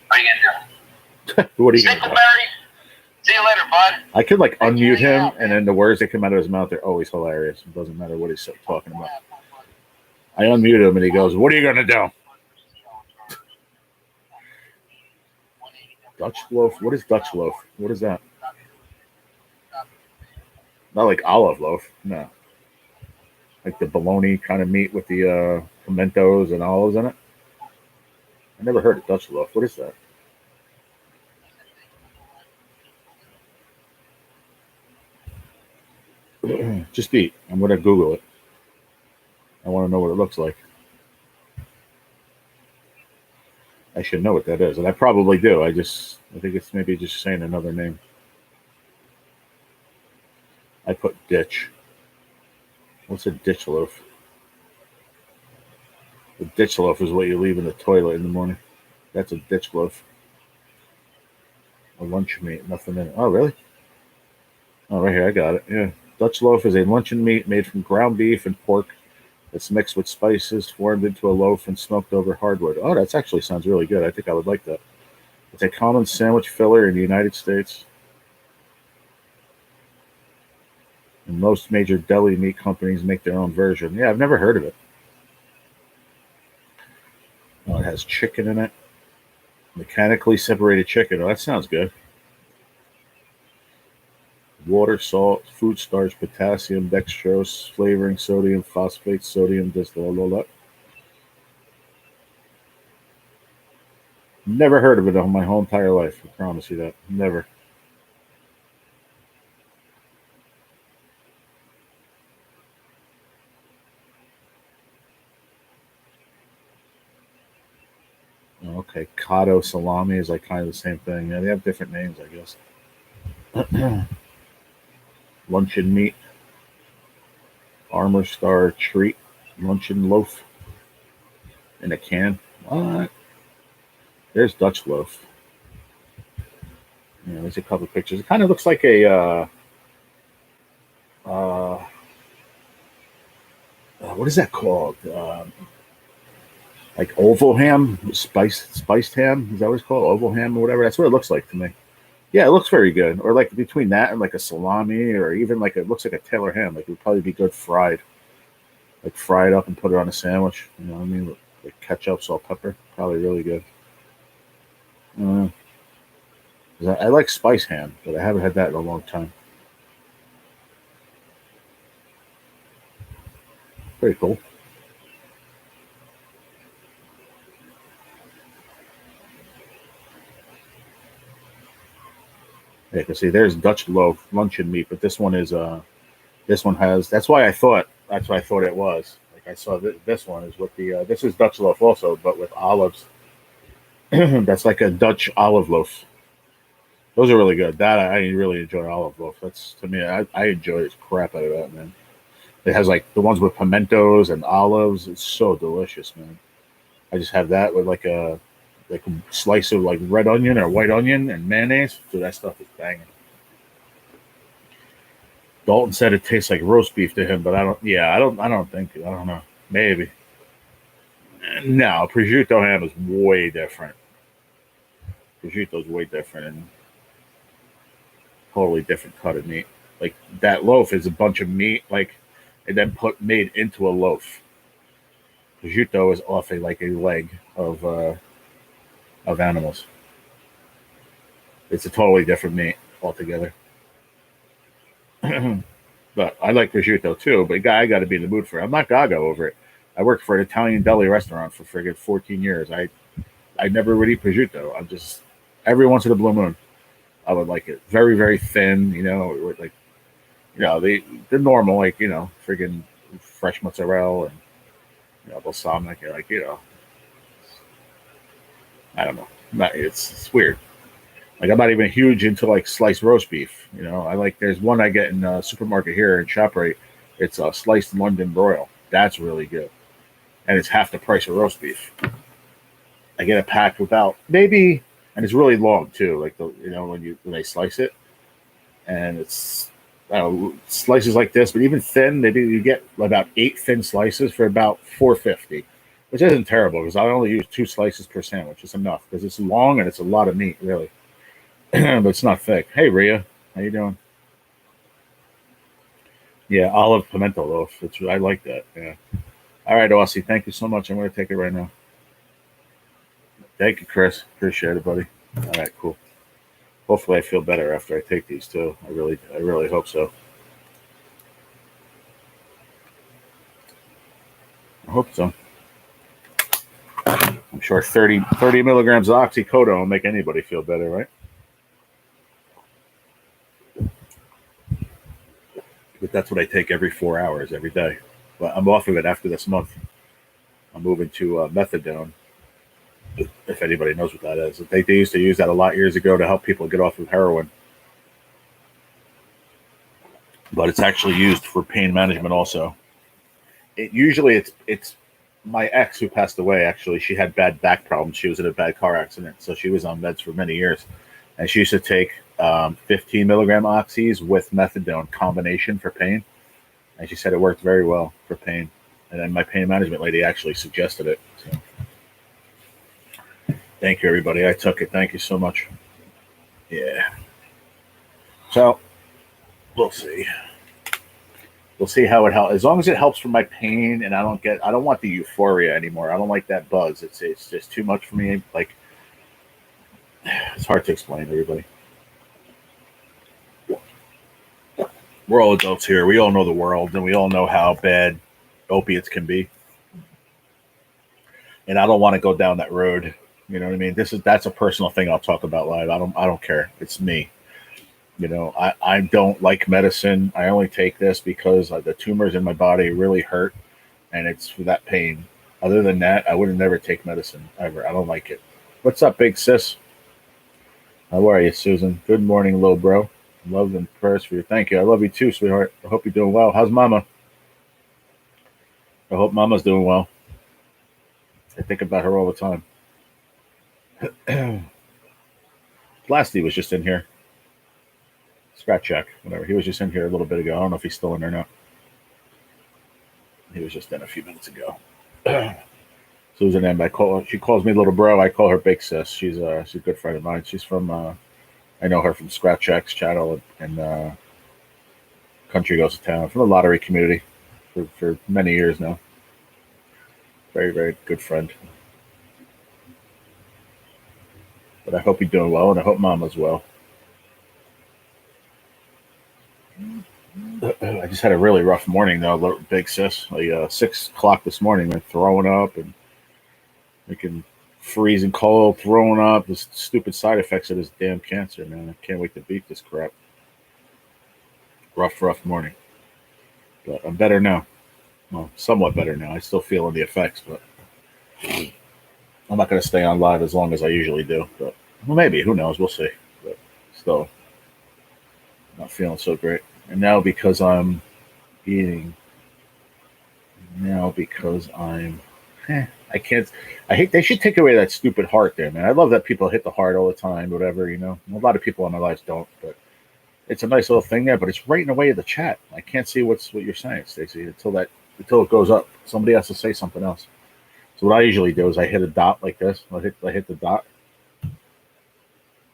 What are you going to do? What are you going to do? See you later, bud. I could like unmute him, and then the words that come out of his mouth are always hilarious. It doesn't matter what he's talking about. I unmute him, and he goes, "What are you going to do?" Dutch loaf? What is Dutch loaf? What is that? Not like olive loaf. No. Like the bologna kind of meat with the pimentos and olives in it. I never heard of Dutch loaf. What is that? Just eat. I'm going to Google it. I want to know what it looks like. I should know what that is, and I probably do. I think it's maybe just saying another name. I put ditch. What's a ditch loaf? The ditch loaf is what you leave in the toilet in the morning. That's a ditch loaf. A lunch meat, nothing in it. Oh, really? Oh, right here, I got it. Yeah. Dutch loaf is a luncheon meat made from ground beef and pork that's mixed with spices, formed into a loaf, and smoked over hardwood. Oh, that actually sounds really good. I think I would like that. It's a common sandwich filler in the United States. And most major deli meat companies make their own version. Yeah, I've never heard of it. Oh, it has chicken in it. Mechanically separated chicken. Oh, that sounds good. Water, salt, food starch, potassium, dextrose, flavoring, sodium, phosphate, sodium, this, all that. Never heard of it in my whole entire life. I promise you that. Never. Okay, Cotto salami is like kind of the same thing. Yeah, they have different names, I guess. Luncheon meat, Armor Star treat, luncheon loaf in a can. What? There's Dutch loaf. Yeah, there's a couple of pictures. It kind of looks like a uh, what is that called? Like oval ham, spiced ham. Is that what it's called? Oval ham or whatever. That's what it looks like to me. Yeah, it looks very good. Or like between that and like a salami, or even like it looks like a Taylor ham. Like it would probably be good fried, like fry it up and put it on a sandwich. You know what I mean? With like ketchup, salt, pepper. Probably really good. Uh, I like spice ham, but I haven't had that in a long time. Pretty cool. Yeah, you can see there's Dutch loaf luncheon meat, but this one has. That's why I thought it was. Like I saw this one is with the this is Dutch loaf also, but with olives. That's like a Dutch olive loaf. Those are really good. That I really enjoy olive loaf. That's to me, I enjoy the crap out of that, man. It has like the ones with pimentos and olives. It's so delicious, man. I just have that with like a slice of like red onion or white onion and mayonnaise. Dude, that stuff is banging. Dalton said it tastes like roast beef to him, but I don't. Yeah, I don't think. I don't know. Maybe. No, prosciutto ham is way different. Prosciutto's way different and totally different cut of meat. Like that loaf is a bunch of meat, like and then put made into a loaf. Prosciutto is off a leg of animals. It's a totally different meat altogether. But I like prosciutto too. But I got to be in the mood for it. I'm not gaga over it. I worked for an Italian deli restaurant for friggin' 14 years. I never would eat prosciutto. I'm just every once in a blue moon I would like it. Very very thin. You know, like they're normal like friggin' fresh mozzarella and balsamic. Like I don't know. It's weird. Like I'm not even huge into like sliced roast beef. I like there's one I get in a supermarket here in ShopRite. It's a sliced London broil. That's really good, and it's half the price of roast beef. I get a pack without maybe, and it's really long too. Like when they slice it, and it's I don't know, slices like this, but even thin, maybe you get about 8 thin slices for about 4.50, which isn't terrible because I only use 2 slices per sandwich. It's enough because it's long and it's a lot of meat, really. But it's not thick. Hey, Rhea, how you doing? Yeah, olive pimento loaf. I like that. Yeah. All right, Aussie. Thank you so much. I'm going to take it right now. Thank you, Chris. Appreciate it, buddy. All right, cool. Hopefully, I feel better after I take these too. I really hope so. I hope so. I'm sure 30 milligrams of oxycodone will make anybody feel better, right? But that's what I take every 4 hours every day. But I'm off of it after this month. I'm moving to methadone. If anybody knows what that is, they used to use that a lot years ago to help people get off of heroin. But it's actually used for pain management also. It's my ex who passed away. Actually, she had bad back problems. She was in a bad car accident, so she was on meds for many years, and she used to take 15 milligram oxys with methadone combination for pain. And she said it worked very well for pain. And then my pain management lady actually suggested it. So. Thank you, everybody. I took it. Thank you so much. Yeah. So we'll see. We'll see how it helps. As long as it helps for my pain, and I don't want the euphoria anymore. I don't like that buzz. It's just too much for me. Like it's hard to explain to everybody. We're all adults here. We all know the world, and we all know how bad opiates can be. And I don't want to go down that road. You know what I mean? That's a personal thing I'll talk about live. I don't care. It's me. I don't like medicine. I only take this because the tumors in my body really hurt, and it's for that pain. Other than that, I would never take medicine ever. I don't like it. What's up, big sis? How are you, Susan? Good morning, little bro. Love and prayers for you. Thank you. I love you too, sweetheart. I hope you're doing well. How's Mama? I hope Mama's doing well. I think about her all the time. Blasty was just in here. Scratch check, whatever. He was just in here a little bit ago. I don't know if he's still in there now. He was just in a few minutes ago. Susan M. She calls me little bro. I call her big sis. She's a good friend of mine. She's from I know her from Scratch Check's channel and Country Goes to Town, from the lottery community for many years now. Very, very good friend. But I hope you're doing well, and I hope Mama's well. I just had a really rough morning, though, big sis. Like 6 o'clock this morning, I'm throwing up and making freezing cold, throwing up. The stupid side effects of this damn cancer, man. I can't wait to beat this crap. Rough morning. But I'm better now. Well, somewhat better now. I still feeling the effects, but I'm not going to stay on live as long as I usually do. But well, maybe. Who knows? We'll see. But still not feeling so great. And now because I'm eating, I can't. I hate. They should take away that stupid heart there, man. I love that people hit the heart all the time, whatever, you know. A lot of people in my life don't, but it's a nice little thing there. But it's right in the way of the chat. I can't see what you're saying, Stacey, until it goes up. Somebody has to say something else. So what I usually do is I hit a dot like this. I hit the dot.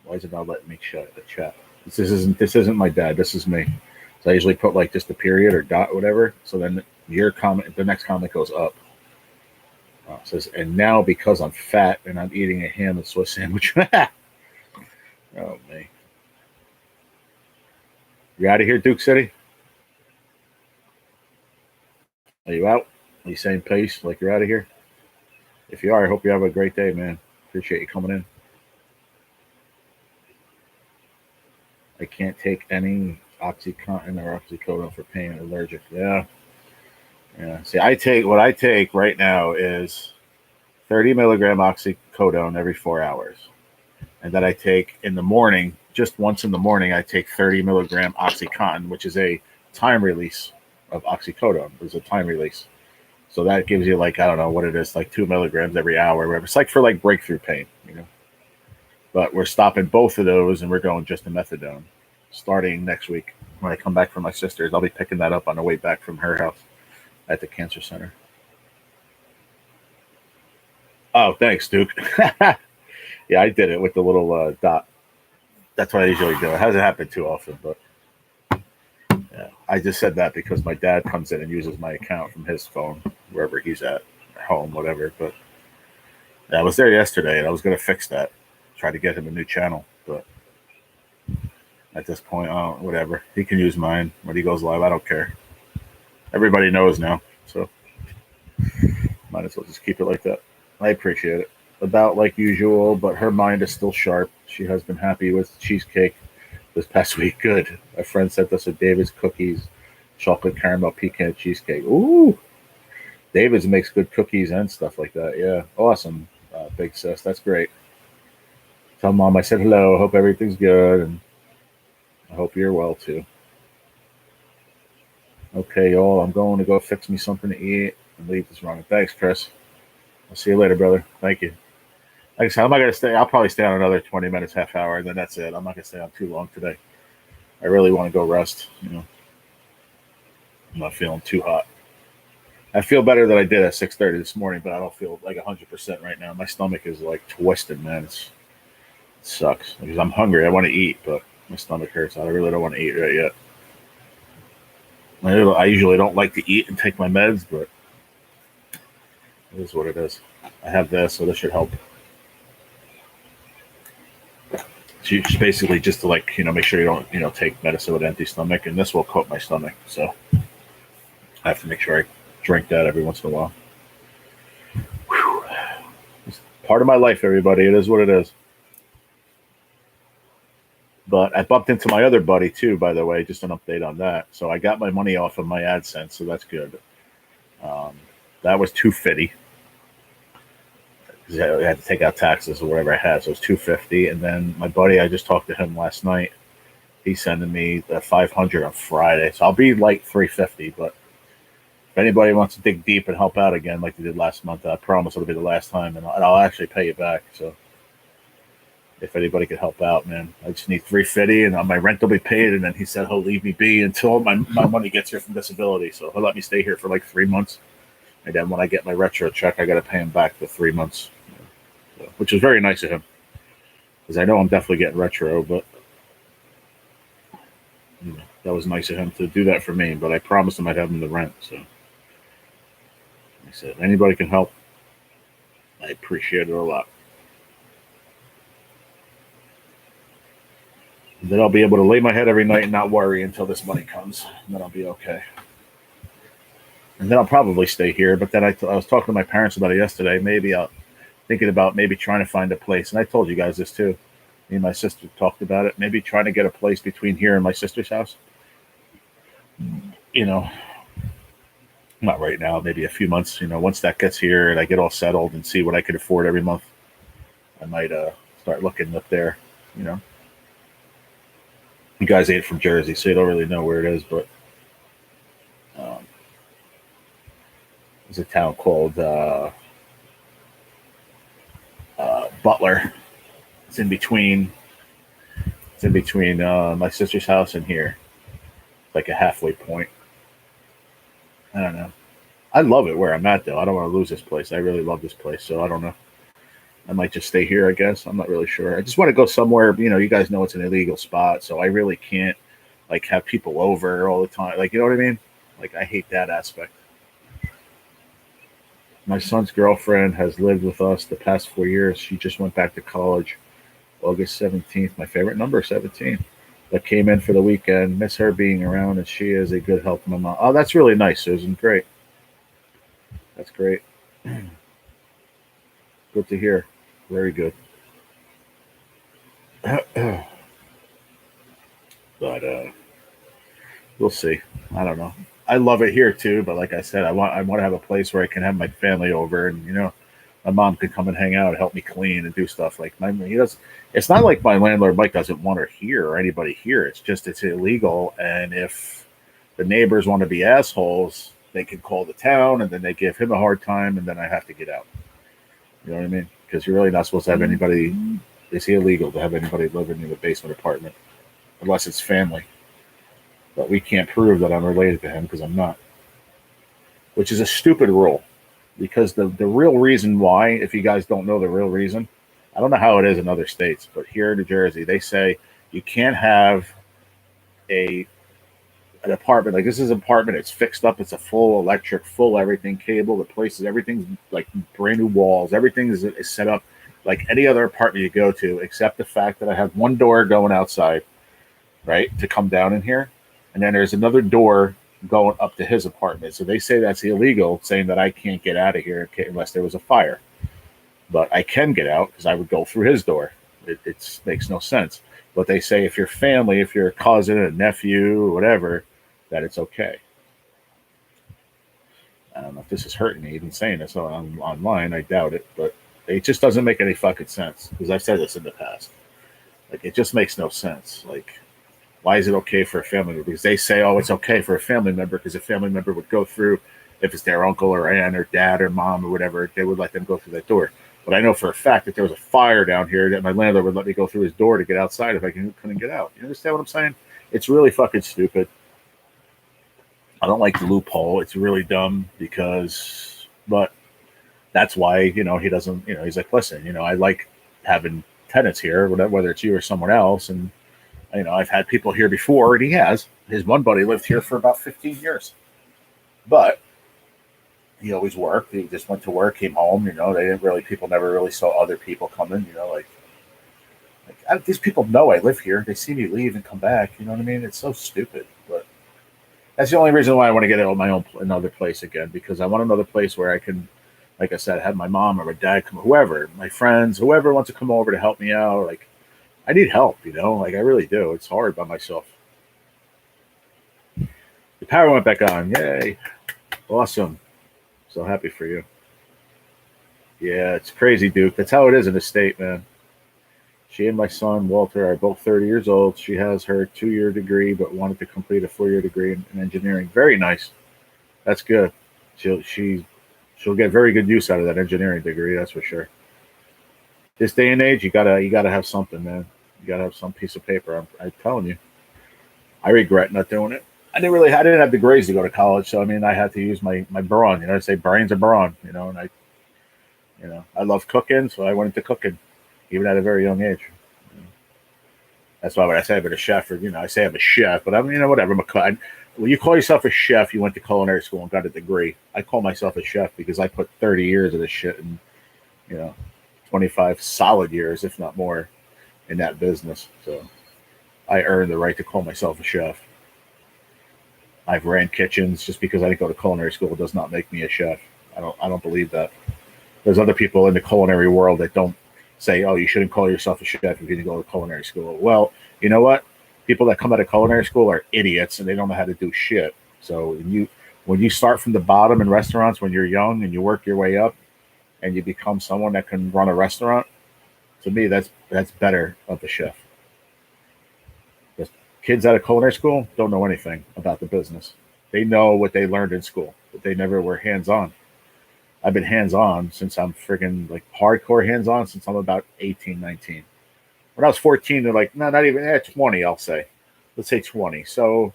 Why is it not letting me shut the chat? This isn't my dad. This is me. So I usually put like just a period or dot, whatever. So then your comment, the next comment goes up. It says, and now because I'm fat and I'm eating a ham and Swiss sandwich. Oh, me. You out of here, Duke City? Are you out? Are you saying peace like you're out of here? If you are, I hope you have a great day, man. Appreciate you coming in. I can't take any OxyContin or oxycodone for pain and allergic. Yeah. See, what I take right now is 30 milligram oxycodone every 4 hours. And then I take in the morning, just once in the morning, I take 30 milligram OxyContin, which is a time release of oxycodone. There's a time release. So that gives you like, I don't know what it is, like 2 milligrams every hour, whatever. It's like for like breakthrough pain, you know. But we're stopping both of those and we're going just to methadone starting next week. When I come back from my sister's, I'll be picking that up on the way back from her house at the cancer center. Oh, thanks, Duke. Yeah, I did it with the little dot. That's what I usually do. It hasn't happened too often, but yeah, I just said that because my dad comes in and uses my account from his phone, wherever he's at home, whatever. But yeah, I was there yesterday, and I was going to fix that, try to get him a new channel. But at this point, whatever. He can use mine when he goes live. I don't care. Everybody knows now, so might as well just keep it like that. I appreciate it. About like usual, but her mind is still sharp. She has been happy with cheesecake this past week. Good. A friend sent us a David's cookies, chocolate caramel pecan cheesecake. Ooh, David's makes good cookies and stuff like that. Yeah, awesome, big sis. That's great. Tell Mom I said hello. Hope everything's good, and I hope you're well too. Okay, y'all. I'm going to go fix me something to eat and leave this running. Thanks, Chris. I'll see you later, brother. Thank you. Like I said, I'm not going to stay. I'll probably stay on another 20 minutes, half hour, and then that's it. I'm not going to stay on too long today. I really want to go rest. You know, I'm not feeling too hot. I feel better than I did at 6:30 this morning, but I don't feel like 100% right now. My stomach is like twisted, man. It sucks because I'm hungry. I want to eat, but my stomach hurts. I really don't want to eat right yet. I usually don't like to eat and take my meds, but it is what it is. I have this, so this should help. It's basically just to make sure you don't, take medicine with an empty stomach, and this will coat my stomach. So I have to make sure I drink that every once in a while. Whew. It's part of my life, everybody. It is what it is. But I bumped into my other buddy too, by the way, just an update on that. So I got my money off of my AdSense, so that's good. That was $250. because I had to take out taxes or whatever I had. So it was $250. And then my buddy, I just talked to him last night. He's sending me the $500 on Friday. So I'll be like $350. But if anybody wants to dig deep and help out again, like they did last month, I promise it'll be the last time, and I'll actually pay you back. So if anybody could help out, man, I just need $350, and my rent will be paid. And then he said he'll leave me be until my money gets here from disability. So he'll let me stay here for like 3 months, and then when I get my retro check, I got to pay him back the 3 months, so, which is very nice of him, because I know I'm definitely getting retro, but that was nice of him to do that for me. But I promised him I'd have him the rent. So I said, anybody can help, I appreciate it a lot. And then I'll be able to lay my head every night and not worry until this money comes. And then I'll be okay. And then I'll probably stay here. But then I was talking to my parents about it yesterday. Maybe thinking about maybe trying to find a place. And I told you guys this too. Me and my sister talked about it. Maybe trying to get a place between here and my sister's house. Not right now. Maybe a few months. Once that gets here and I get all settled and see what I could afford every month, I might start looking up there. You guys ain't from Jersey, so you don't really know where it is, but there's a town called Butler. It's in between my sister's house and here. It's like a halfway point. I don't know. I love it where I'm at, though. I don't want to lose this place. I really love this place, so I don't know. I might just stay here, I guess. I'm not really sure. I just want to go somewhere. You guys know it's an illegal spot, so I really can't have people over all the time. You know what I mean? I hate that aspect. My son's girlfriend has lived with us the past 4 years. She just went back to college August 17th. My favorite number, 17. But came in for the weekend. Miss her being around, and she is a good help to my mom. Oh, that's really nice, Susan. Great. That's great. Good to hear. Very good. But we'll see. I don't know. I love it here too, but like I said, I want to have a place where I can have my family over, and my mom can come and hang out, and help me clean and do stuff. It's not like my landlord Mike doesn't want her here or anybody here. It's just it's illegal, and if the neighbors want to be assholes, they can call the town, and then they give him a hard time, and then I have to get out. You know what I mean? Because you're really not supposed to have anybody. It's illegal to have anybody living in a basement apartment unless it's family. But we can't prove that I'm related to him because I'm not. Which is a stupid rule. Because the real reason why, if you guys don't know the real reason, I don't know how it is in other states, but here in New Jersey, they say you can't have an apartment. Like this is an apartment, it's fixed up, it's a full electric, full everything, cable, the places, everything's like brand new walls, everything is set up like any other apartment you go to, except the fact that I have one door going outside, right, to come down in here. And then there's another door going up to his apartment. So they say that's illegal, saying that I can't get out of here unless there was a fire. But I can get out because I would go through his door. It makes no sense. But they say if you're family, if you're a cousin, a nephew, or whatever, that it's okay. I don't know if this is hurting me even saying this online. I doubt it. But it just doesn't make any fucking sense. Because I've said this in the past. It just makes no sense. Why is it okay for a family member? Because they say, oh, it's okay for a family member because a family member would go through, if it's their uncle or aunt or dad or mom or whatever, they would let them go through that door. But I know for a fact that there was a fire down here that my landlord would let me go through his door to get outside if I couldn't get out. You understand what I'm saying? It's really fucking stupid. I don't like the loophole. It's really dumb but that's why, he doesn't, he's like, listen, I like having tenants here, whether it's you or someone else. And, I've had people here before, and his one buddy lived here for about 15 years. But he always worked. He just went to work, came home, people never really saw other people coming, these people know I live here. They see me leave and come back. You know what I mean? It's so stupid. But that's the only reason why I want to get another place again, because I want another place where I can, like I said, have my mom or my dad come, whoever, my friends, whoever wants to come over to help me out. I need help, I really do. It's hard by myself. The power went back on. Yay. Awesome. So happy for you. Yeah, it's crazy, Duke. That's how it is in the state, man. She and my son Walter are both 30 years old. She has her 2-year degree, but wanted to complete a 4-year degree in engineering. Very nice. That's good. She'll get very good use out of that engineering degree. That's for sure. This day and age, you gotta have something, man. You gotta have some piece of paper. I'm telling you. I regret not doing it. I didn't have the grades to go to college, so I mean, I had to use my brawn. I say brains are brawn. And I love cooking, so I went into cooking, even at a very young age. That's why when I say I'm a chef, or I say I'm a chef, but I'm whatever. When you call yourself a chef, you went to culinary school and got a degree. I call myself a chef because I put 30 years of this shit and you know 25 solid years, if not more, in that business. So I earned the right to call myself a chef. I've ran kitchens. Just because I didn't go to culinary school does not make me a chef. I don't believe that. There's other people in the culinary world that don't say, "Oh, you shouldn't call yourself a chef if you didn't go to culinary school." Well, you know what? People that come out of culinary school are idiots and they don't know how to do shit. So when you start from the bottom in restaurants when you're young and you work your way up and you become someone that can run a restaurant, to me that's better of the chef. The kids out of culinary school don't know anything about the business. They know what they learned in school, but they never were hands on. I've been hands on since I'm freaking like hardcore hands on since I'm about 18, 19. When I was 14, they're like, no, not even 20, I'll say. Let's say 20. So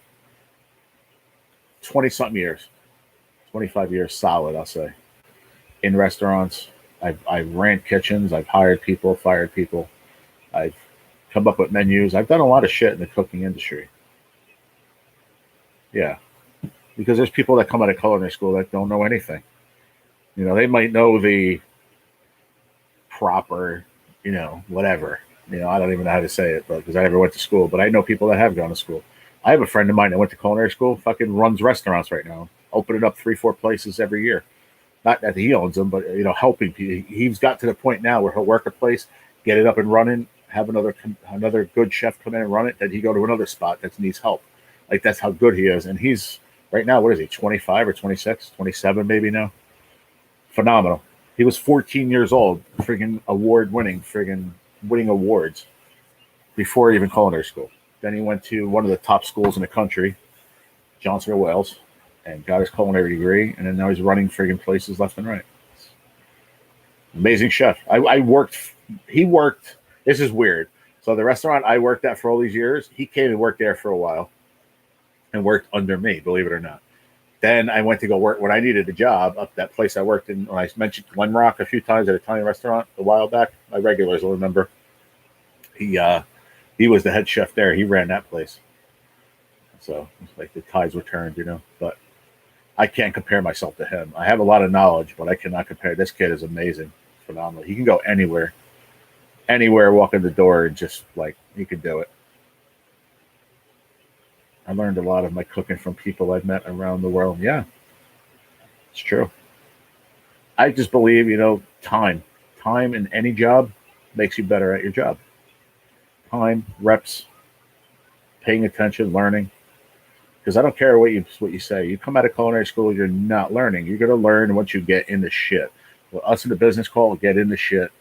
20 something years, 25 years solid, I'll say. In restaurants, I've ran kitchens, I've hired people, fired people, I've come up with menus. I've done a lot of shit in the cooking industry. Yeah. Because there's people that come out of culinary school that don't know anything. They might know the proper, whatever. I don't even know how to say it, but because I never went to school. But I know people that have gone to school. I have a friend of mine that went to culinary school, fucking runs restaurants right now, opening up 3-4 places every year. Not that he owns them, but helping people. He's got to the point now where he'll work a place, get it up and running, have another good chef come in and run it, then he go to another spot that needs help. Like that's how good he is. And he's right now, what is he, 25 or 26, 27 maybe now? Phenomenal. He was 14 years old, friggin' award winning, friggin' winning awards before even culinary school. Then he went to one of the top schools in the country, Johnson or Wales, and got his culinary degree, and then now he's running friggin' places left and right. Amazing chef. He worked, this is weird. So the restaurant I worked at for all these years, he came and worked there for a while and worked under me, believe it or not. Then I went to go work when I needed a job up that place I worked in. When I mentioned Glenrock a few times at an Italian restaurant a while back, my regulars will remember. He was the head chef there. He ran that place. So it's like the tides were turned, But I can't compare myself to him. I have a lot of knowledge, but I cannot compare. This kid is amazing, phenomenal. He can go anywhere, walk in the door, and just like he can do it. I learned a lot of my cooking from people I've met around the world. Yeah, it's true. I just believe, time in any job makes you better at your job. Time, reps, paying attention, learning. Because I don't care what you say. You come out of culinary school, you're not learning. You're going to learn once you get in the shit. Well, us in the business call, get in the shit.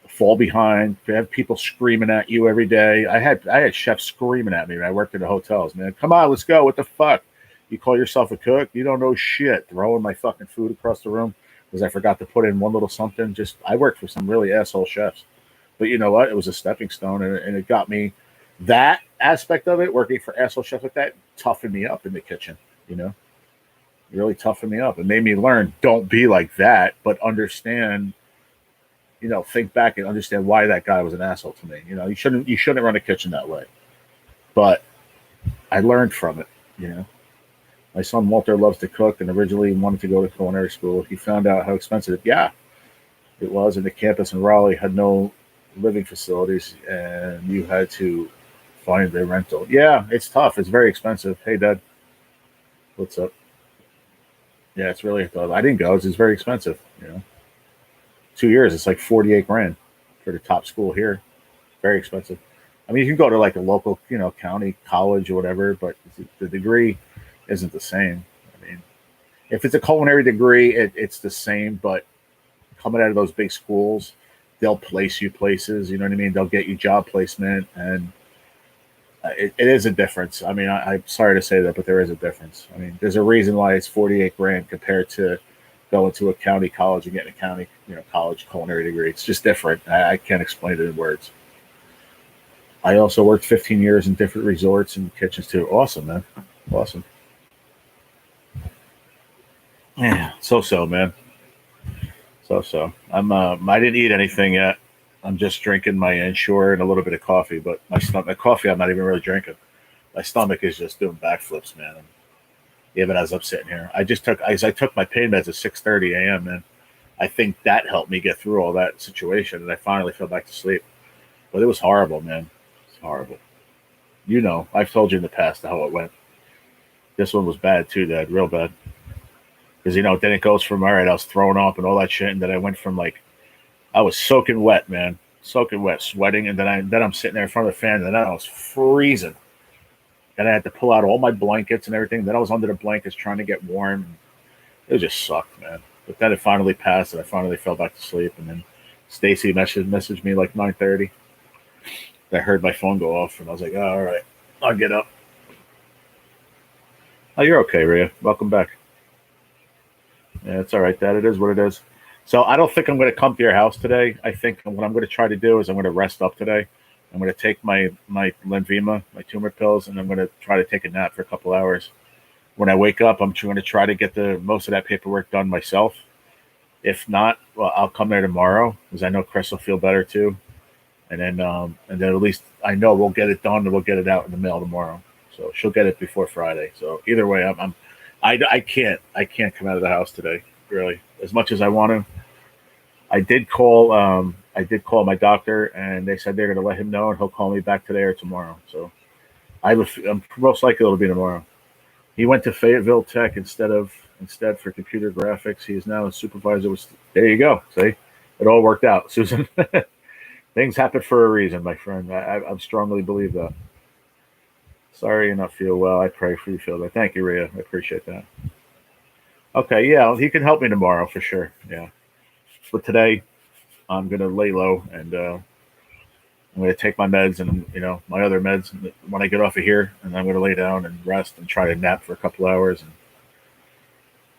Fall behind, have people screaming at you every day. I had chefs screaming at me when I worked in the hotels, man. Come on, let's go. What the fuck? You call yourself a cook? You don't know shit. Throwing my fucking food across the room because I forgot to put in one little something. I worked for some really asshole chefs. But you know what? It was a stepping stone and it got me that aspect of it, working for asshole chefs like that, toughened me up in the kitchen, really toughened me up and made me learn, don't be like that, but understand, think back and understand why that guy was an asshole to me. You shouldn't run a kitchen that way. But I learned from it. My son Walter loves to cook and originally wanted to go to culinary school. He found out how expensive it was, and the campus in Raleigh had no living facilities, and you had to find a rental. Yeah, it's tough. It's very expensive. Hey, Dad. What's up? Yeah, it's really tough. I didn't go. It's very expensive. 2 years, it's like 48 grand for the top school here. Very expensive. I mean, you can go to like a local, county college or whatever, but the degree isn't the same. I mean, if it's a culinary degree, it's the same, but coming out of those big schools, they'll place you places. You know what I mean? They'll get you job placement, and it is a difference. I mean, I'm sorry to say that, but there is a difference. I mean, there's a reason why it's 48 grand compared to going to a county college and getting a county, college culinary degree. It's just different. I can't explain it in words. I also worked 15 years in different resorts and kitchens too. Awesome, man. Awesome. Yeah, so man. So. I didn't eat anything yet. I'm just drinking my Ensure and a little bit of coffee, but my coffee I'm not even really drinking. My stomach is just doing backflips, man. And even as I'm sitting here, I took my pain meds at 6:30 a.m. and I think that helped me get through all that situation, and I finally fell back to sleep. But it was horrible, man. It's horrible. I've told you in the past how it went. This one was bad too, Dad, real bad. Because then it goes from all right, I was throwing up and all that shit, and then I went from I was soaking wet, man, soaking wet, sweating, and then I'm sitting there in front of the fan, and then I was freezing, and I had to pull out all my blankets and everything. Then I was under the blankets trying to get warm. It just sucked, man. But then it finally passed, and I finally fell back to sleep. And then Stacy messaged me 9:30. I heard my phone go off, and I was like, oh, all right, I'll get up. Oh, you're okay, Rhea. Welcome back. Yeah, it's all right, Dad. It is what it is. So I don't think I'm going to come to your house today. I think what I'm going to try to do is I'm going to rest up today. I'm going to take my Lenvima, my tumor pills, and I'm going to try to take a nap for a couple hours. When I wake up, I'm going to try to get most of that paperwork done myself. If not, well, I'll come there tomorrow because I know Chris will feel better too. And then at least I know we'll get it done and we'll get it out in the mail tomorrow. So she'll get it before Friday. So either way, I can't come out of the house today, really, as much as I want to. I did call my doctor, and they said they're going to let him know, and he'll call me back today or tomorrow. So I'm most likely it'll be tomorrow. He went to Fayetteville Tech instead for computer graphics. He is now a supervisor. There you go. See, it all worked out, Susan. Things happen for a reason, my friend. I strongly believe that. Sorry you not feel well. I pray for you feel better. Thank you, Rhea. I appreciate that. Okay, yeah, he can help me tomorrow for sure. Yeah. But today, I'm going to lay low, and I'm going to take my meds and, my other meds when I get off of here, and I'm going to lay down and rest and try to nap for a couple hours.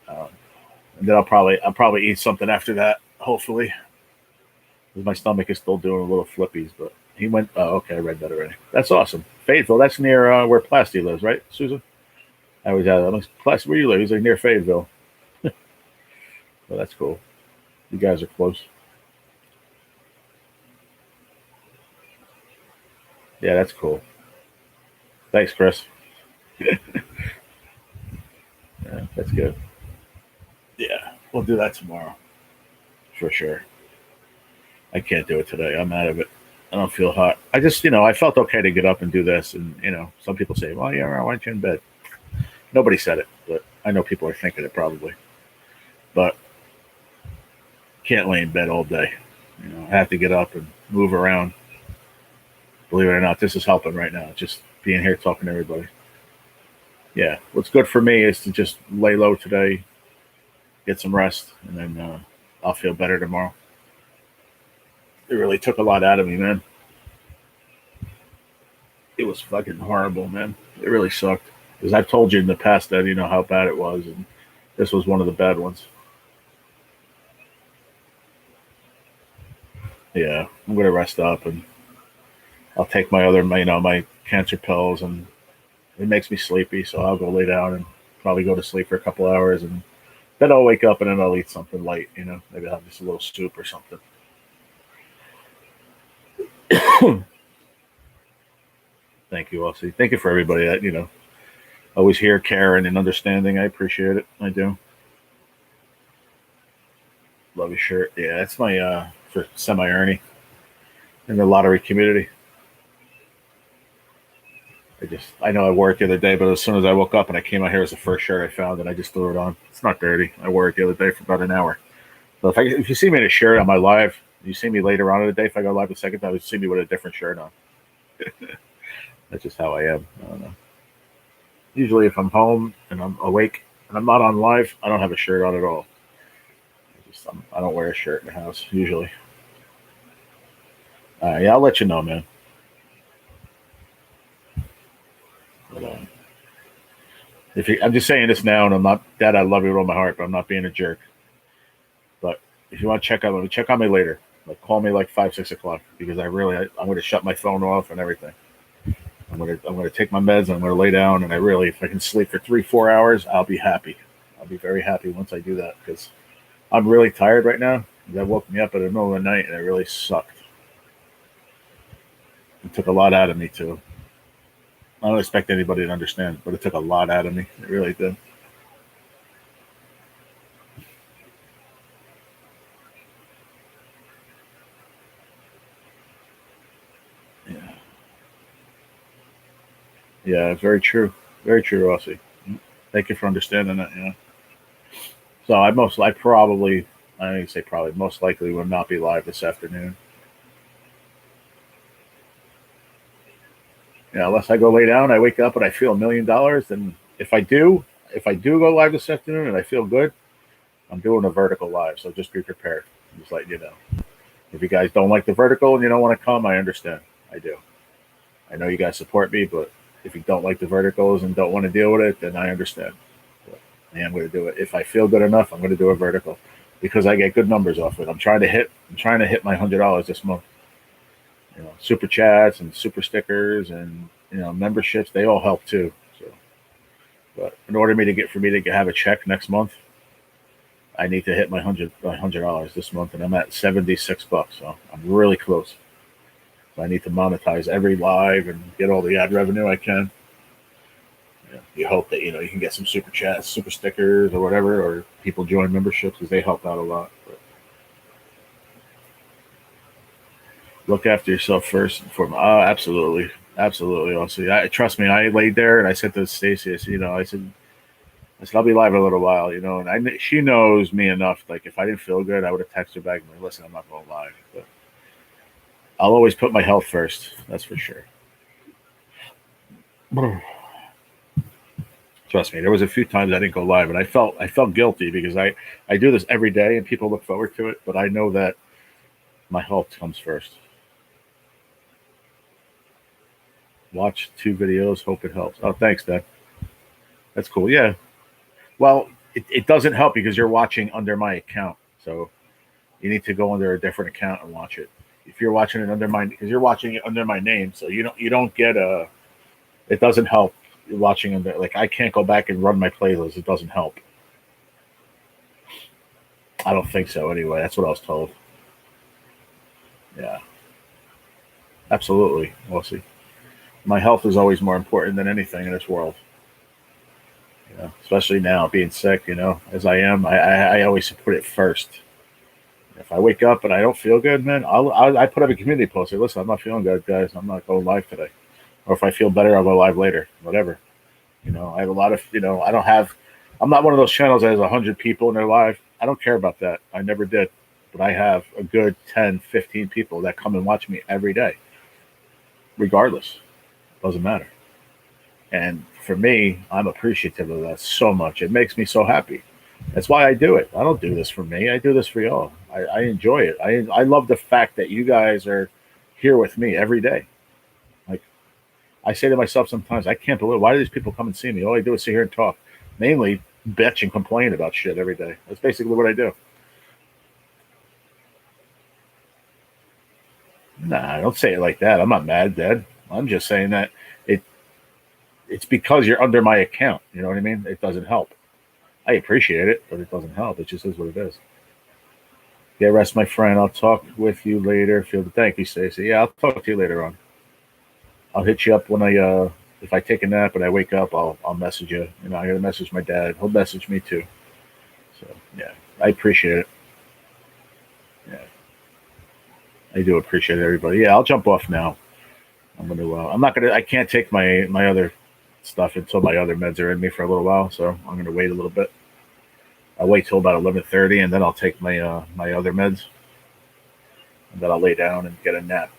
And then I'll probably eat something after that, hopefully. Because my stomach is still doing a little flippies, but he went, oh, okay, I read that already. That's awesome. Fayetteville, that's near where Plasty lives, right, Susan? I was Plasty, where you live? He's near Fayetteville. Well, that's cool. You guys are close. Yeah, that's cool. Thanks, Chris. Yeah, that's good. Yeah, we'll do that tomorrow. For sure. I can't do it today. I'm out of it. I don't feel hot. I just, I felt okay to get up and do this. And, some people say, well, yeah, why aren't you in bed? Nobody said it, but I know people are thinking it probably. But can't lay in bed all day. I have to get up and move around. Believe it or not, this is helping right now. Just being here talking to everybody. Yeah, what's good for me is to just lay low today, get some rest, and then I'll feel better tomorrow. It really took a lot out of me, man. It was fucking horrible, man. It really sucked. Because I've told you in the past that how bad it was, and this was one of the bad ones. Yeah, I'm gonna rest up and I'll take my cancer pills, and it makes me sleepy, so I'll go lay down and probably go to sleep for a couple hours, and then I'll wake up and then I'll eat something light, maybe I'll have just a little soup or something. Thank you, Aussie. Thank you for everybody that, always here, caring and understanding. I appreciate it. I do. Love your shirt. Yeah, that's my for semi-Ernie in the lottery community. I know I wore it the other day, but as soon as I woke up and I came out here, it was the first shirt I found, and I just threw it on. It's not dirty. I wore it the other day for about an hour. So if you see me in a shirt on my live, you see me later on in the day, if I go live the second time, you see me with a different shirt on. That's just how I am. I don't know. Usually if I'm home and I'm awake and I'm not on live, I don't have a shirt on at all. I don't wear a shirt in the house usually. Yeah, I'll let you know, man. But, I'm just saying this now, and I'm not, Dad, I love you with all my heart, but I'm not being a jerk. But if you want to check on me later. Like, call me like 5, 6 o'clock, because I'm going to shut my phone off and everything. I'm going to take my meds. I'm going to lay down, and if I can sleep for 3, 4 hours, I'll be happy. I'll be very happy once I do that, because I'm really tired right now. That woke me up in the middle of the night, and it really sucked. It took a lot out of me too. I don't expect anybody to understand, but it took a lot out of me. It really did. Yeah. Yeah, very true. Very true, Rossi. Thank you for understanding that. Yeah. So I didn't say probably, most likely will not be live this afternoon. Yeah, unless I go lay down, I wake up and I feel $1,000,000. And if I do go live this afternoon and I feel good, I'm doing a vertical live. So just be prepared. I'm just letting you know. If you guys don't like the vertical and you don't want to come, I understand. I do. I know you guys support me, but if you don't like the verticals and don't want to deal with it, then I understand. But yeah, I'm going to do it. If I feel good enough, I'm going to do a vertical, because I get good numbers off it. I'm trying to hit my $100 this month. Super chats and super stickers and memberships, they all help too. So, but in order for me to have a check next month, I need to hit my $100 this month, and I'm at $76. So I'm really close. So I need to monetize every live and get all the ad revenue I can. You hope that you can get some super chats, super stickers, or whatever, or people join memberships, because they help out a lot. But look after yourself first and foremost. Oh, absolutely, absolutely. Also, trust me. I laid there and I said to Stacy, I said, I'll be live in a little while, and she knows me enough. Like, if I didn't feel good, I would have texted her back and like, listen, I'm not going live. But I'll always put my health first. That's for sure. Trust me, there was a few times I didn't go live, and I felt guilty, because I do this every day and people look forward to it, but I know that my health comes first. Watch 2 videos, hope it helps. Oh, thanks, Dad. That's cool. Yeah. Well, it doesn't help because you're watching under my account, so you need to go under a different account and watch it. If you're watching it because you're watching it under my name, so you don't get it doesn't help. You're watching under, like, I can't go back and run my playlist. It doesn't help. I don't think so. Anyway, that's what I was told. Yeah. Absolutely. We'll see. My health is always more important than anything in this world. Especially now, being sick, as I am, I always put it first. If I wake up and I don't feel good, man, I put up a community post. Say, listen, I'm not feeling good, guys. I'm not going live today. Or if I feel better, I'll go live later. Whatever. I have a lot of, I'm not one of those channels that has 100 people in their live. I don't care about that. I never did. But I have a good 10, 15 people that come and watch me every day. Regardless. Doesn't matter. And for me, I'm appreciative of that so much. It makes me so happy. That's why I do it. I don't do this for me. I do this for y'all. I enjoy it. I love the fact that you guys are here with me every day. Like, I say to myself sometimes, I can't believe, why do these people come and see me? All I do is sit here and talk. Mainly bitch and complain about shit every day. That's basically what I do. Nah, don't say it like that. I'm not mad, Dad. I'm just saying that it's because you're under my account. You know what I mean? It doesn't help. I appreciate it, but it doesn't help. It just is what it is. Get rest, my friend. I'll talk with you later. Thank you, Stacey. Yeah, I'll talk to you later on. I'll hit you up when if I take a nap and I wake up, I'll message you. I gotta message my dad. He'll message me too. So yeah, I appreciate it. Yeah, I do appreciate everybody. Yeah, I'll jump off now. I can't take my other stuff until my other meds are in me for a little while, so I'm going to wait a little bit. I'll wait till about 11:30, and then I'll take my my other meds, and then I'll lay down and get a nap.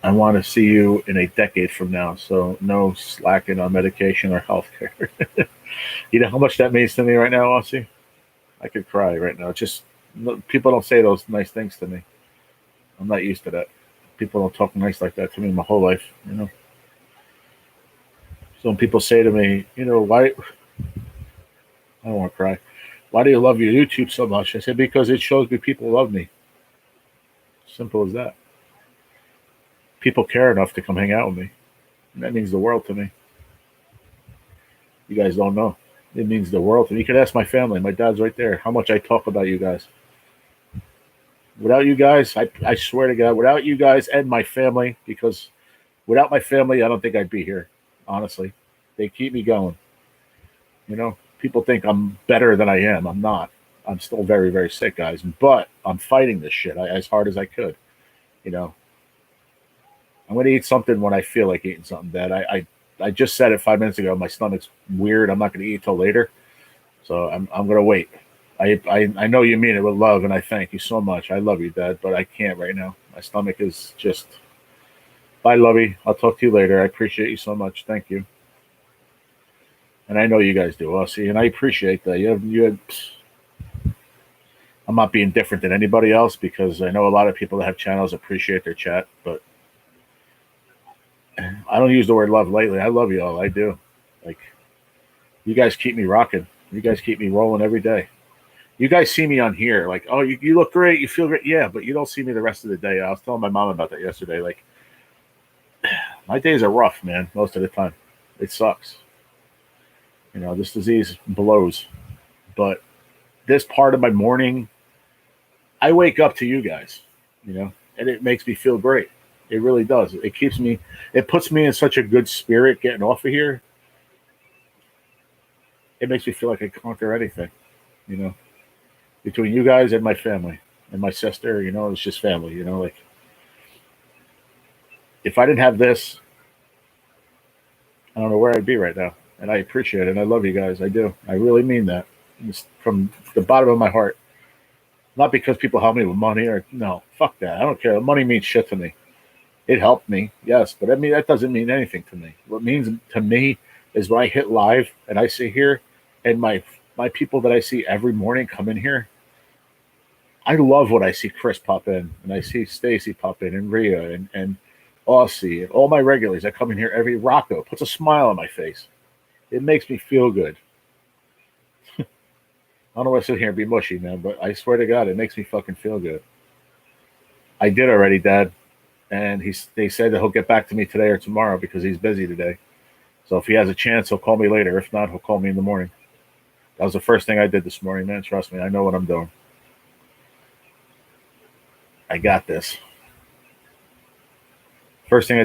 I want to see you in a decade from now, so no slacking on medication or healthcare. You know how much that means to me right now, Aussie? I could cry right now. Just people don't say those nice things to me. I'm not used to that. People don't talk nice like that to me my whole life. So when people say to me, why I don't want to cry. Why do you love your YouTube so much? I said because it shows me people love me. Simple as that. People care enough to come hang out with me. And that means the world to me. You guys don't know. It means the world to me. You can ask my family. My dad's right there. How much I talk about you guys. Without you guys, I swear to God, without you guys and my family, because without my family, I don't think I'd be here. Honestly, they keep me going. People think I'm better than I am. I'm not. I'm still very, very sick, guys. But I'm fighting this shit as hard as I could. I'm going to eat something when I feel like eating something, Dad. I just said it 5 minutes ago. My stomach's weird. I'm not going to eat till later. So I'm going to wait. I know you mean it with love, and I thank you so much. I love you, Dad, but I can't right now. My stomach is just... Bye, Lovey. I'll talk to you later. I appreciate you so much. Thank you. And I know you guys do, Aussie, and I appreciate that. I'm not being different than anybody else because I know a lot of people that have channels appreciate their chat, but I don't use the word love lately. I love you all. I do. Like, you guys keep me rocking. You guys keep me rolling every day. You guys see me on here like, oh, you look great. You feel great. Yeah, but you don't see me the rest of the day. I was telling my mom about that yesterday. Like, my days are rough, man, most of the time. It sucks. This disease blows. But this part of my morning, I wake up to you guys, and it makes me feel great. It really does. It puts me in such a good spirit getting off of here. It makes me feel like I can conquer anything, between you guys and my family and my sister, it's just family, like if I didn't have this, I don't know where I'd be right now. And I appreciate it. And I love you guys. I do. I really mean that. It's from the bottom of my heart. Not because people help me with money or no, fuck that. I don't care. Money means shit to me. It helped me, yes, but that doesn't mean anything to me. What means to me is when I hit live and I sit here and my people that I see every morning come in here. I love when I see Chris pop in and I see Stacy pop in and Rhea and Aussie and all my regulars that come in here every Rocco puts a smile on my face. It makes me feel good. I don't want to sit here and be mushy, man, but I swear to God, it makes me fucking feel good. I did already, Dad. And they said that he'll get back to me today or tomorrow because he's busy today. So if he has a chance, he'll call me later. If not, he'll call me in the morning. That was the first thing I did this morning, man. Trust me, I know what I'm doing. I got this. The first thing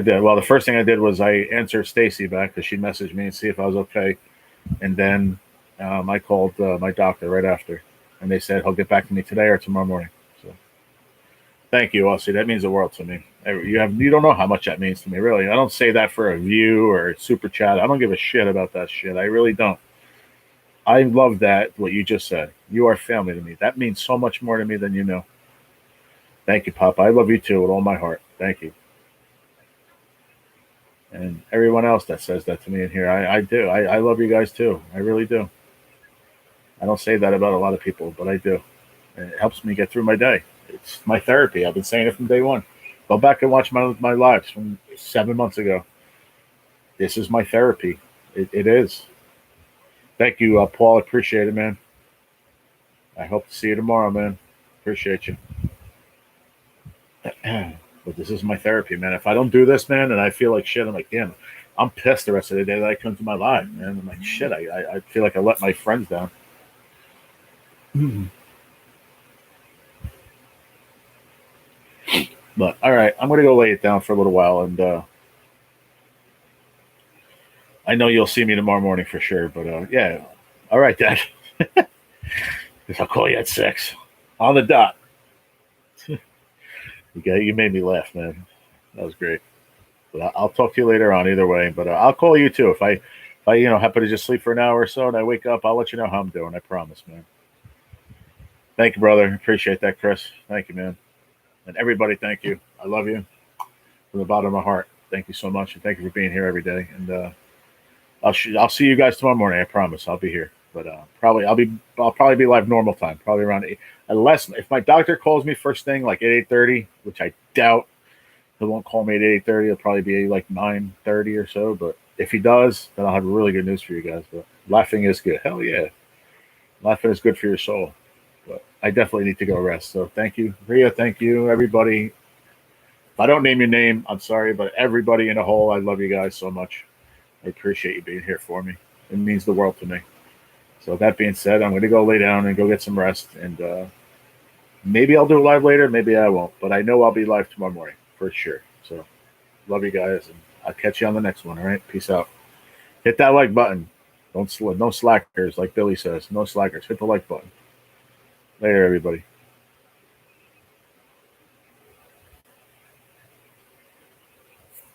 I did was I answered Stacy back because she messaged me and see if I was okay. And then I called my doctor right after. And they said he'll get back to me today or tomorrow morning. So thank you, Aussie. That means the world to me. You don't know how much that means to me, really. I don't say that for a view or a super chat. I don't give a shit about that shit. I really don't. I love that, what you just said. You are family to me. That means so much more to me than you know. Thank you, Papa. I love you too with all my heart. Thank you. And everyone else that says that to me in here, I do. I love you guys too. I really do. I don't say that about a lot of people, but I do. And it helps me get through my day. It's my therapy. I've been saying it from day one. Go back and watch my lives from 7 months ago. This is my therapy. It is. Thank you, Paul. I appreciate it, man. I hope to see you tomorrow, man. Appreciate you. But this is my therapy, man. If I don't do this, man, and I feel like shit, I'm like, damn, I'm pissed the rest of the day that I come to my life, man. I'm like, shit, I feel like I let my friends down. But all right, I'm gonna go lay it down for a little while, and I know you'll see me tomorrow morning for sure. But yeah, all right, Dad. I'll call you at 6 on the dot. You made me laugh, man. That was great. But I'll talk to you later on either way. But I'll call you too if I happen to just sleep for an hour or so and I wake up. I'll let you know how I'm doing. I promise, man. Thank you, brother. Appreciate that, Chris. Thank you, man. And everybody, thank you. I love you from the bottom of my heart. Thank you so much, and thank you for being here every day. And I'll see you guys tomorrow morning. I promise. I'll be here. But I'll probably be live normal time, probably around 8, unless if my doctor calls me first thing like at 8:30, which I doubt. He won't call me at 8:30. It'll probably be like 9:30 or so. But if he does, then I'll have really good news for you guys. But laughing is good. Hell yeah, laughing is good for your soul. But I definitely need to go rest. So thank you, Rhea. Thank you, everybody. If I don't name your name, I'm sorry, but everybody in a whole, I love you guys so much. I appreciate you being here for me. It means the world to me. So that being said, I'm going to go lay down and go get some rest. And maybe I'll do it live later. Maybe I won't. But I know I'll be live tomorrow morning for sure. So love you guys. And I'll catch you on the next one. All right. Peace out. Hit that like button. No slackers, like Billy says. No slackers. Hit the like button. Later, everybody.